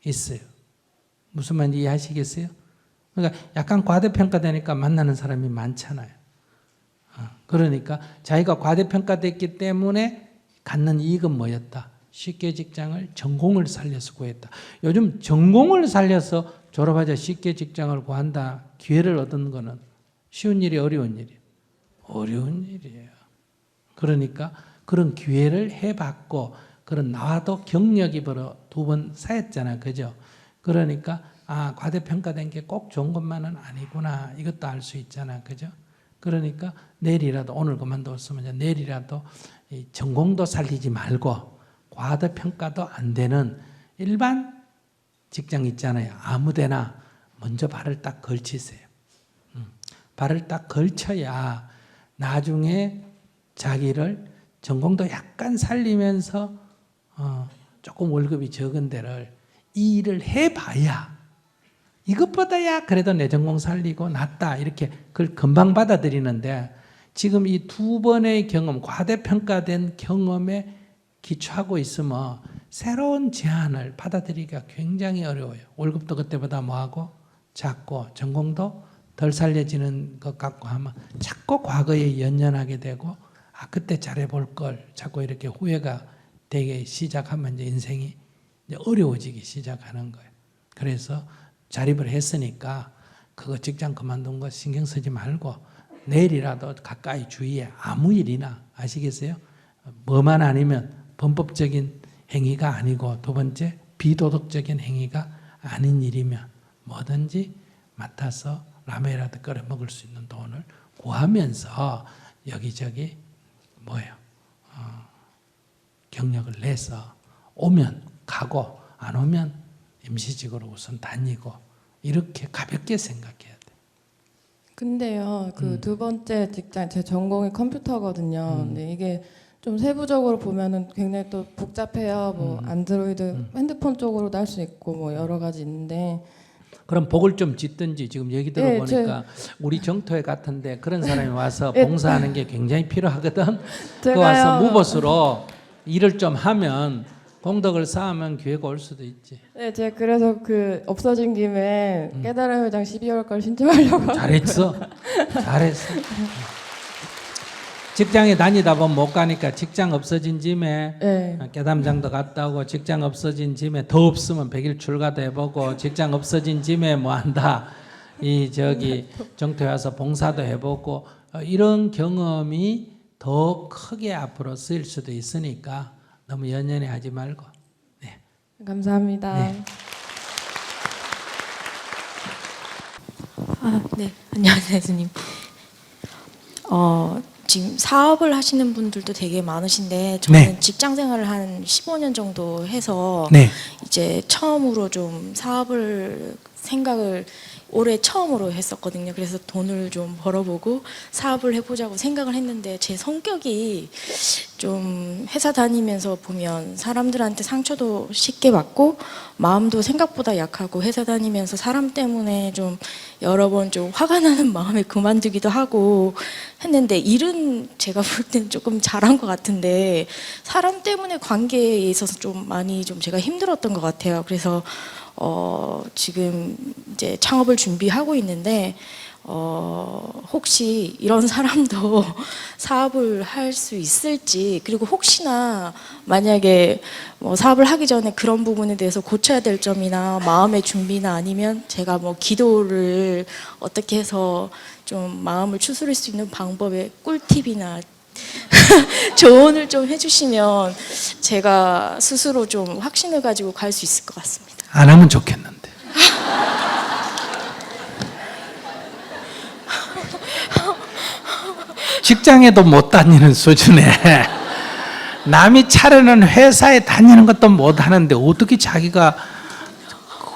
Speaker 2: 있어요. 무슨 말인지 이해하시겠어요? 그러니까 약간 과대평가되니까 만나는 사람이 많잖아요. 그러니까 자기가 과대평가됐기 때문에 갖는 이익은 뭐였다? 쉽게 직장을 전공을 살려서 구했다. 요즘 전공을 살려서 졸업하자 쉽게 직장을 구한다. 기회를 얻은 거는 쉬운 일이 어려운 일이에요. 어려운 일이에요. 그러니까 그런 기회를 해봤고 그런 나와도 경력이 벌어 2번 쌓였잖아. 그죠? 그러니까 과대평가된 게 꼭 좋은 것만은 아니구나. 이것도 알 수 있잖아. 그죠? 그러니까 내일이라도 오늘 그만뒀으면 내일이라도 이 전공도 살리지 말고 과대평가도 안 되는 일반 직장 있잖아요. 아무데나 먼저 발을 딱 걸치세요. 발을 딱 걸쳐야 나중에 자기를 전공도 약간 살리면서 조금 월급이 적은 데를 이 일을 해봐야 이것보다야 그래도 내 전공 살리고 낫다 이렇게 그걸 금방 받아들이는데 지금 이 2번의 경험, 과대평가된 경험에 기초하고 있으면 새로운 제안을 받아들이기가 굉장히 어려워요. 월급도 그때보다 뭐하고 작고 전공도 덜 살려지는 것 같고 하면 자꾸 과거에 연연하게 되고 그때 잘해볼 걸 자꾸 이렇게 후회가 되기 시작하면 이제 인생이 이제 어려워지기 시작하는 거예요. 그래서 자립을 했으니까 그거 직장 그만둔 거 신경 쓰지 말고 내일이라도 가까이 주위에 아무 일이나 아시겠어요? 뭐만 아니면 범법적인 행위가 아니고 2번째 비도덕적인 행위가 아닌 일이면 뭐든지 맡아서 라면이라도 끓여 먹을 수 있는 돈을 구하면서 여기저기 경력을 내서 오면 가고 안 오면 임시직으로 우선 다니고 이렇게 가볍게 생각해야 돼.
Speaker 6: 근데요, 그 두 번째 직장, 제 전공이 컴퓨터거든요. 근데 이게 좀 세부적으로 보면은 굉장히 또 복잡해요. 뭐 안드로이드 핸드폰 쪽으로도 할 수 있고 뭐 여러 가지 있는데.
Speaker 2: 그럼 복을 좀 짓든지 지금 얘기 들어보니까 우리 정토회 같은데 그런 사람이 와서
Speaker 6: 예.
Speaker 2: 봉사하는 게 굉장히 필요하거든. 그
Speaker 6: 제가요.
Speaker 2: 와서 무보수로 일을 좀 하면 공덕을 쌓으면 기회가 올 수도 있지.
Speaker 6: 네, 제가 그래서 그 없어진 김에 깨달음 회장 12월 걸 신청하려고.
Speaker 2: 잘했어. 잘했어. 직장에 다니다 보면 못 가니까 직장 없어진 짐에
Speaker 6: 네.
Speaker 2: 깨담장도 갔다 오고 직장 없어진 짐에 더 없으면 100일 출가도 해보고 직장 없어진 짐에 뭐 한다. 이 저기 정토에 와서 봉사도 해보고 이런 경험이 더 크게 앞으로 쓰일 수도 있으니까 너무 연연해 하지 말고. 네.
Speaker 6: 감사합니다.
Speaker 2: 네.
Speaker 7: 네, 안녕하세요, 스님. 지금 사업을 하시는 분들도 되게 많으신데 저는
Speaker 2: 네.
Speaker 7: 직장 생활을 한 15년 정도 해서
Speaker 2: 네.
Speaker 7: 이제 처음으로 좀 사업을 생각을 올해 처음으로 했었거든요. 그래서 돈을 좀 벌어보고 사업을 해보자고 생각을 했는데 제 성격이 좀 회사 다니면서 보면 사람들한테 상처도 쉽게 받고 마음도 생각보다 약하고 회사 다니면서 사람 때문에 좀 여러 번 좀 화가 나는 마음에 그만두기도 하고 했는데 일은 제가 볼 때는 조금 잘한 것 같은데 사람 때문에 관계에 있어서 좀 많이 좀 제가 힘들었던 것 같아요. 그래서 지금 이제 창업을 준비하고 있는데 혹시 이런 사람도 사업을 할 수 있을지, 그리고 혹시나 만약에 뭐 사업을 하기 전에 그런 부분에 대해서 고쳐야 될 점이나 마음의 준비나 아니면 제가 뭐 기도를 어떻게 해서 좀 마음을 추스릴 수 있는 방법의 꿀팁이나 조언을 좀 해주시면 제가 스스로 좀 확신을 가지고 갈 수 있을 것 같습니다.
Speaker 2: 안 하면 좋겠는데. 직장에도 못 다니는 수준에 남이 차려는 회사에 다니는 것도 못 하는데 어떻게 자기가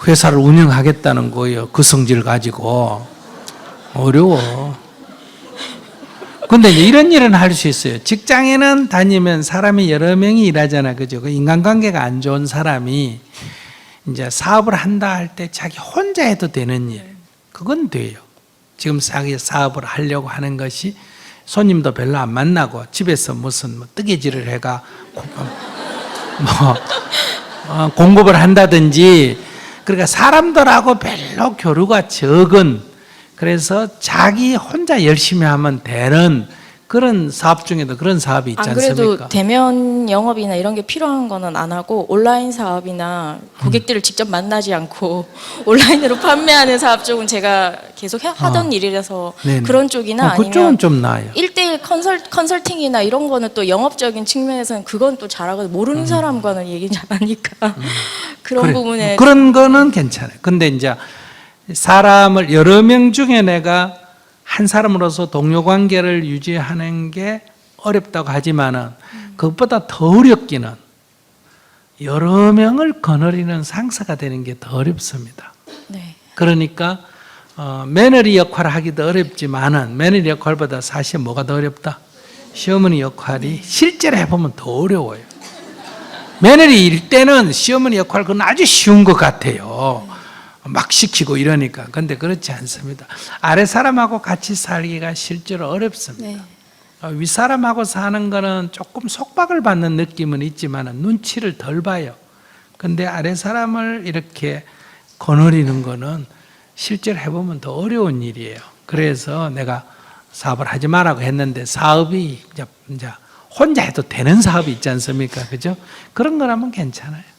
Speaker 2: 회사를 운영하겠다는 거예요. 그 성질 가지고. 어려워. 근데 이제 이런 일은 할 수 있어요. 직장에는 다니면 사람이 여러 명이 일하잖아. 그죠? 그 인간관계가 안 좋은 사람이 이제 사업을 한다 할 때 자기 혼자 해도 되는 일. 그건 돼요. 지금 자기 사업을 하려고 하는 것이 손님도 별로 안 만나고 집에서 무슨 뭐 뜨개질을 해가 공급을 한다든지, 그러니까 사람들하고 별로 교류가 적은, 그래서 자기 혼자 열심히 하면 되는 그런 사업 중에도 그런 사업이 있지
Speaker 7: 안
Speaker 2: 않습니까?
Speaker 7: 그래도 대면 영업이나 이런 게 필요한 거는 안 하고 온라인 사업이나 고객들을 직접 만나지 않고 온라인으로 판매하는 사업 쪽은 제가 계속 하던 일이라서
Speaker 2: 네네.
Speaker 7: 그런 쪽이나
Speaker 2: 그쪽은
Speaker 7: 아니면
Speaker 2: 좀 나아요.
Speaker 7: 1대1 컨설팅이나 이런 거는 또 영업적인 측면에서는 그건 또 잘하거든요. 모르는 사람과는 얘기 잘하니까 그런
Speaker 2: 그래.
Speaker 7: 부분에
Speaker 2: 뭐 그런 거는 괜찮아요. 근데 이제 사람을 여러 명 중에 내가 한 사람으로서 동료 관계를 유지하는 게 어렵다고 하지만은 그것보다 더 어렵기는 여러 명을 거느리는 상사가 되는 게 더 어렵습니다.
Speaker 7: 네.
Speaker 2: 그러니까 며느리 역할을 하기도 어렵지만은 며느리 역할보다 사실 뭐가 더 어렵다? 시어머니 역할이 실제로 해보면 더 어려워요. 며느리일 때는 시어머니 역할 그건 아주 쉬운 것 같아요. 막 시키고 이러니까. 근데 그렇지 않습니다. 아래 사람하고 같이 살기가 실제로 어렵습니다.
Speaker 7: 네.
Speaker 2: 윗사람하고 사는 거는 조금 속박을 받는 느낌은 있지만 눈치를 덜 봐요. 근데 아래 사람을 이렇게 거느리는 거는 실제로 해보면 더 어려운 일이에요. 그래서 내가 사업을 하지 말라고 했는데 사업이 이제 혼자 해도 되는 사업이 있지 않습니까? 그죠? 그런 거라면 괜찮아요.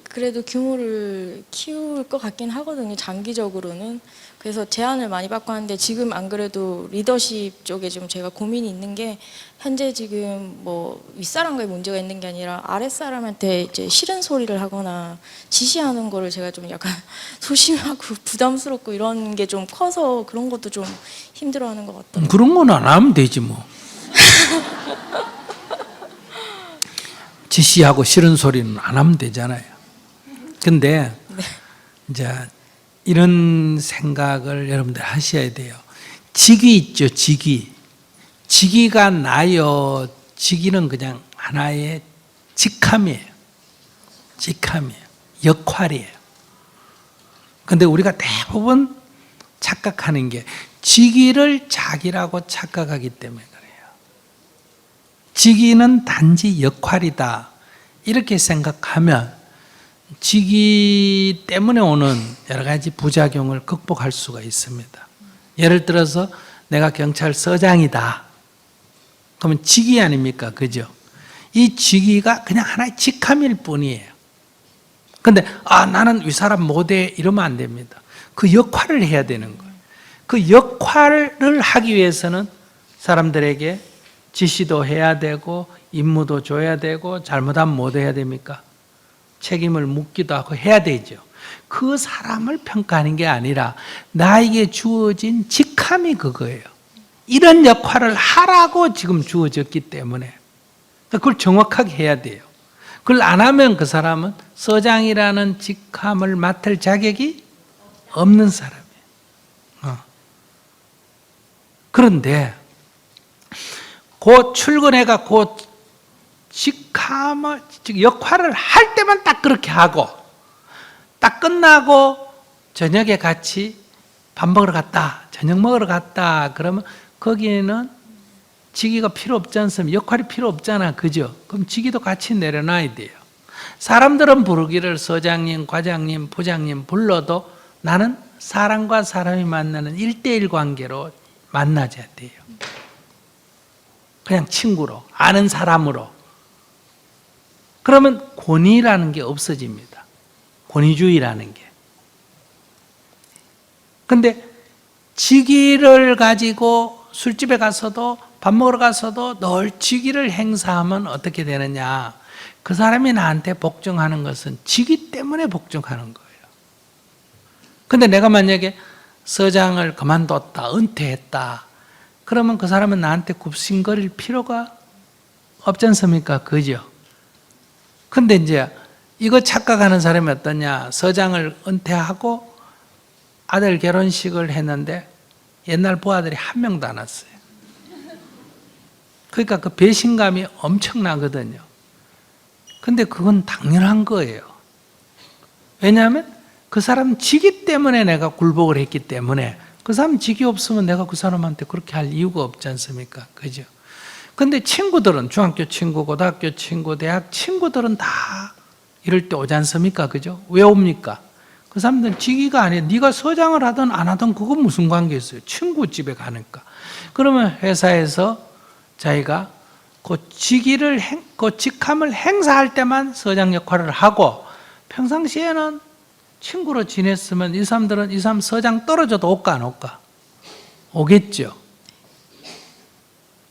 Speaker 7: 그래도 규모를 키울 것 같긴 하거든요, 장기적으로는. 그래서 제안을 많이 받고 하는데 지금 안 그래도 리더십 쪽에 좀 제가 고민이 있는 게 현재 지금 뭐 윗사람과의 문제가 있는 게 아니라 아랫사람한테 이제 싫은 소리를 하거나 지시하는 거를 제가 좀 약간 소심하고 부담스럽고 이런 게 좀 커서 그런 것도 좀 힘들어하는 것 같아요.
Speaker 2: 그런 건 안 하면 되지 뭐. 지시하고 싫은 소리는 안 하면 되잖아요. 근데 이제 이런 생각을 여러분들 하셔야 돼요. 직위 있죠, 직위. 직위가 나요. 직위는 그냥 하나의 직함이에요. 직함이에요. 역할이에요. 근데 우리가 대부분 착각하는 게 직위를 자기라고 착각하기 때문에 그래요. 직위는 단지 역할이다. 이렇게 생각하면 직위 때문에 오는 여러 가지 부작용을 극복할 수가 있습니다. 예를 들어서 내가 경찰서장이다. 그러면 직위 아닙니까? 그죠? 이 직위가 그냥 하나의 직함일 뿐이에요. 근데 나는 윗사람 못해 이러면 안 됩니다. 그 역할을 해야 되는 거예요. 그 역할을 하기 위해서는 사람들에게 지시도 해야 되고 임무도 줘야 되고 잘못하면 뭐 해야 됩니까? 책임을 묻기도 하고 해야 되죠. 그 사람을 평가하는 게 아니라 나에게 주어진 직함이 그거예요. 이런 역할을 하라고 지금 주어졌기 때문에 그걸 정확하게 해야 돼요. 그걸 안 하면 그 사람은 서장이라는 직함을 맡을 자격이 없는 사람이에요. 그런데 곧 출근해가 곧 직함을, 즉 역할을 할 때만 딱 그렇게 하고 딱 끝나고 저녁에 같이 밥 먹으러 갔다, 저녁 먹으러 갔다 그러면 거기에는 직위가 필요 없지 않습니까? 역할이 필요 없잖아, 그죠? 그럼 직위도 같이 내려놔야 돼요. 사람들은 부르기를 서장님, 과장님, 부장님 불러도 나는 사람과 사람이 만나는 1대1 관계로 만나줘야 돼요. 그냥 친구로, 아는 사람으로. 그러면 권위라는 게 없어집니다. 권위주의라는 게. 근데 직위를 가지고 술집에 가서도 밥 먹으러 가서도 늘 직위를 행사하면 어떻게 되느냐. 그 사람이 나한테 복종하는 것은 직위 때문에 복종하는 거예요. 근데 내가 만약에 서장을 그만뒀다, 은퇴했다. 그러면 그 사람은 나한테 굽신거릴 필요가 없지 않습니까? 그죠? 근데 이제 이거 착각하는 사람이 어떠냐. 서장을 은퇴하고 아들 결혼식을 했는데 옛날 부하들이 한 명도 안 왔어요. 그러니까 그 배신감이 엄청나거든요. 근데 그건 당연한 거예요. 왜냐하면 그 사람 직위 때문에 내가 굴복을 했기 때문에 그 사람 직위 없으면 내가 그 사람한테 그렇게 할 이유가 없지 않습니까? 그죠? 근데 친구들은 중학교 친구, 고등학교 친구, 대학 친구들은 다 이럴 때 오지 않습니까? 그죠? 왜 옵니까? 그 사람들은 직위가 아니에요. 네가 서장을 하든 안 하든 그건 무슨 관계 있어요? 친구 집에 가니까. 그러면 회사에서 자기가 그 직위를, 그 직함을 행사할 때만 서장 역할을 하고 평상시에는 친구로 지냈으면 이 사람들은 이 사람 서장 떨어져도 올까 안 올까? 오겠죠.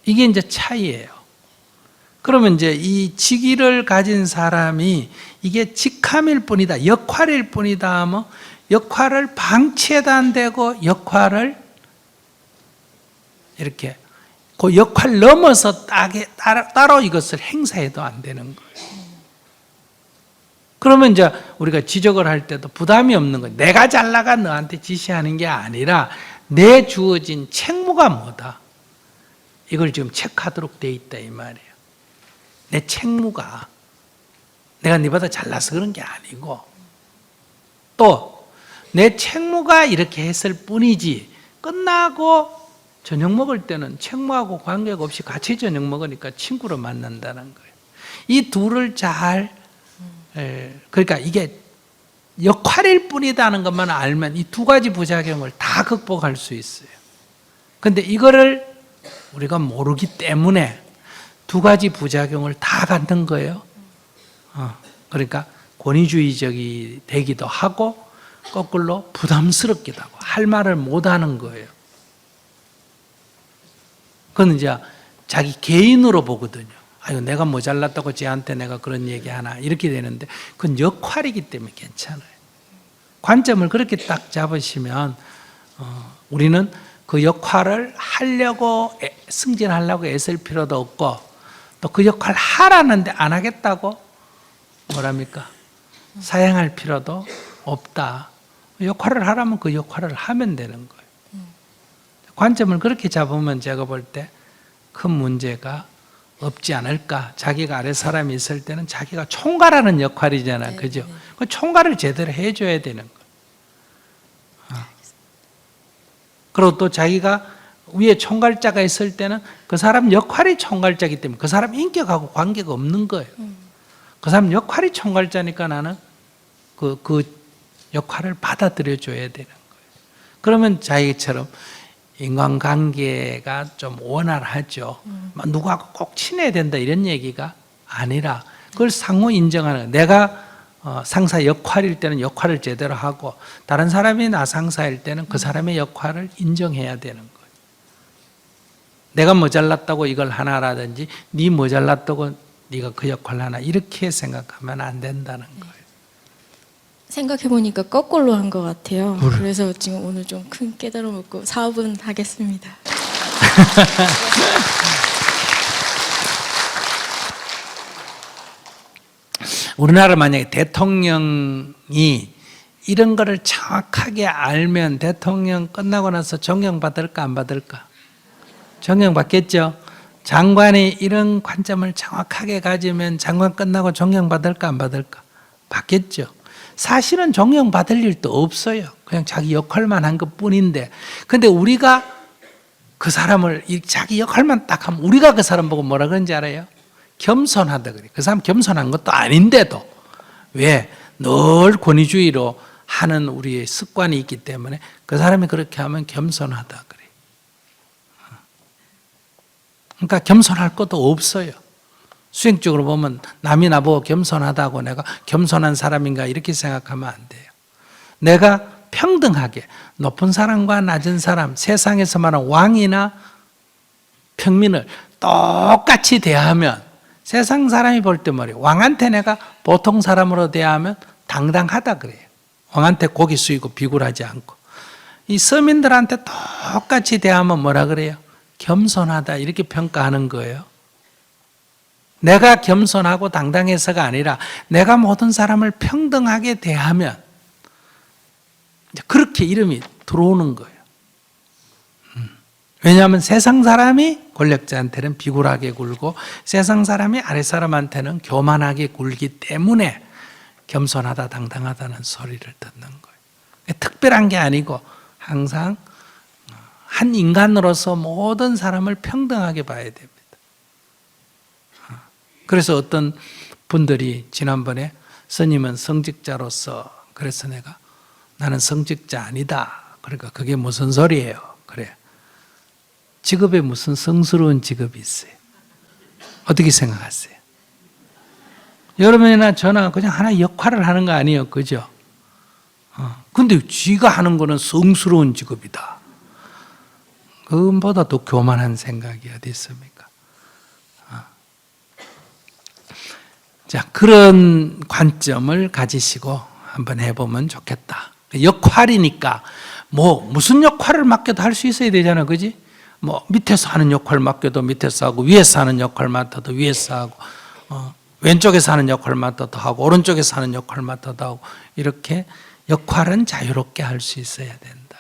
Speaker 2: 이게 이제 차이예요. 그러면 이제 이 직위를 가진 사람이 이게 직함일 뿐이다, 역할일 뿐이다 하면 역할을 방치해도 안 되고 역할을 이렇게 그 역할 넘어서 따로 이것을 행사해도 안 되는 거예요. 그러면 이제 우리가 지적을 할 때도 부담이 없는 거예요. 내가 잘 나가 너한테 지시하는 게 아니라 내 주어진 책무가 뭐다. 이걸 지금 체크하도록 돼 있다 이 말이에요. 내 책무가 내가 네보다 잘나서 그런 게 아니고 또 내 책무가 이렇게 했을 뿐이지 끝나고 저녁 먹을 때는 책무하고 관계가 없이 같이 저녁 먹으니까 친구로 만난다는 거예요. 이 둘을 잘 그러니까 이게 역할일 뿐이다는 것만 알면 이 두 가지 부작용을 다 극복할 수 있어요. 그런데 이거를 우리가 모르기 때문에 두 가지 부작용을 다 갖는 거예요. 그러니까 권위주의적이 되기도 하고 거꾸로 부담스럽기도 하고 할 말을 못하는 거예요. 그건 이제 자기 개인으로 보거든요. 아유, 내가 모자랐다고 쟤한테 내가 그런 얘기 하나 이렇게 되는데 그건 역할이기 때문에 괜찮아요. 관점을 그렇게 딱 잡으시면 우리는 그 역할을 하려고 승진하려고 애쓸 필요도 없고 또 그 역할 하라는데 안 하겠다고 뭐랍니까? 사양할 필요도 없다. 역할을 하라면 그 역할을 하면 되는 거예요. 관점을 그렇게 잡으면 제가 볼 때 큰 문제가 없지 않을까. 자기가 아래 사람이 있을 때는 자기가 총괄하는 역할이잖아. 그죠? 그 총괄을 제대로 해줘야 되는 거예요. 그리고 또 자기가 위에 총괄자가 있을 때는 그 사람 역할이 총괄자이기 때문에 그 사람 인격하고 관계가 없는 거예요. 그 사람 역할이 총괄자니까 나는 그 역할을 받아들여 줘야 되는 거예요. 그러면 자기처럼 인간관계가 좀 원활하죠. 누구하고 꼭 친해야 된다 이런 얘기가 아니라 그걸 상호 인정하는 거예요. 내가 상사 역할일 때는 역할을 제대로 하고 다른 사람이 나 상사일 때는 그 사람의 역할을 인정해야 되는 거예요. 내가 모자랐다고 이걸 하나라든지 네 모자랐다고 네가 그 역할을 하나 이렇게 생각하면 안 된다는 거예요.
Speaker 7: 생각해보니까 거꾸로 한 것 같아요. 그래서 지금 오늘 좀 큰 깨달음 얻고 사업은 하겠습니다.
Speaker 2: 우리나라 만약에 대통령이 이런 거를 정확하게 알면 대통령 끝나고 나서 존경받을까 안 받을까? 존경받겠죠. 장관이 이런 관점을 정확하게 가지면 장관 끝나고 존경받을까 안 받을까? 받겠죠. 사실은 존경받을 일도 없어요. 그냥 자기 역할만 한 것뿐인데 근데 우리가 그 사람을 자기 역할만 딱 하면 우리가 그 사람 보고 뭐라 그런지 알아요? 겸손하다 그래. 그 사람 겸손한 것도 아닌데도 왜? 늘 권위주의로 하는 우리의 습관이 있기 때문에 그 사람이 그렇게 하면 겸손하다 그래. 그러니까 겸손할 것도 없어요. 수행적으로 보면 남이 나보고 겸손하다고 내가 겸손한 사람인가 이렇게 생각하면 안 돼요. 내가 평등하게 높은 사람과 낮은 사람, 세상에서 말하는 왕이나 평민을 똑같이 대하면 세상 사람이 볼 때 말이에요. 왕한테 내가 보통 사람으로 대하면 당당하다 그래요. 왕한테 고개 숙이고 비굴하지 않고. 이 서민들한테 똑같이 대하면 뭐라 그래요? 겸손하다 이렇게 평가하는 거예요. 내가 겸손하고 당당해서가 아니라 내가 모든 사람을 평등하게 대하면 그렇게 이름이 들어오는 거예요. 왜냐하면 세상 사람이 권력자한테는 비굴하게 굴고 세상 사람이 아래 사람한테는 교만하게 굴기 때문에 겸손하다 당당하다는 소리를 듣는 거예요. 특별한 게 아니고 항상 한 인간으로서 모든 사람을 평등하게 봐야 됩니다. 그래서 어떤 분들이 지난번에 스님은 성직자로서 그래서 내가 나는 성직자 아니다. 그러니까 그게 무슨 소리예요? 그래. 직업에 무슨 성스러운 직업이 있어요? 어떻게 생각하세요? 여러분이나 저나 그냥 하나의 역할을 하는 거 아니에요. 그죠? 근데 쥐가 하는 거는 성스러운 직업이다. 그것보다 더 교만한 생각이 어디 있습니까? 자, 그런 관점을 가지시고 한번 해보면 좋겠다. 역할이니까 무슨 역할을 맡겨도 할 수 있어야 되잖아, 그지? 밑에서 하는 역할 맡겨도 밑에서 하고 위에서 하는 역할 맡아도 위에서 하고 왼쪽에서 하는 역할 맡아도 하고 오른쪽에서 하는 역할 맡아도 하고 이렇게 역할은 자유롭게 할 수 있어야 된다.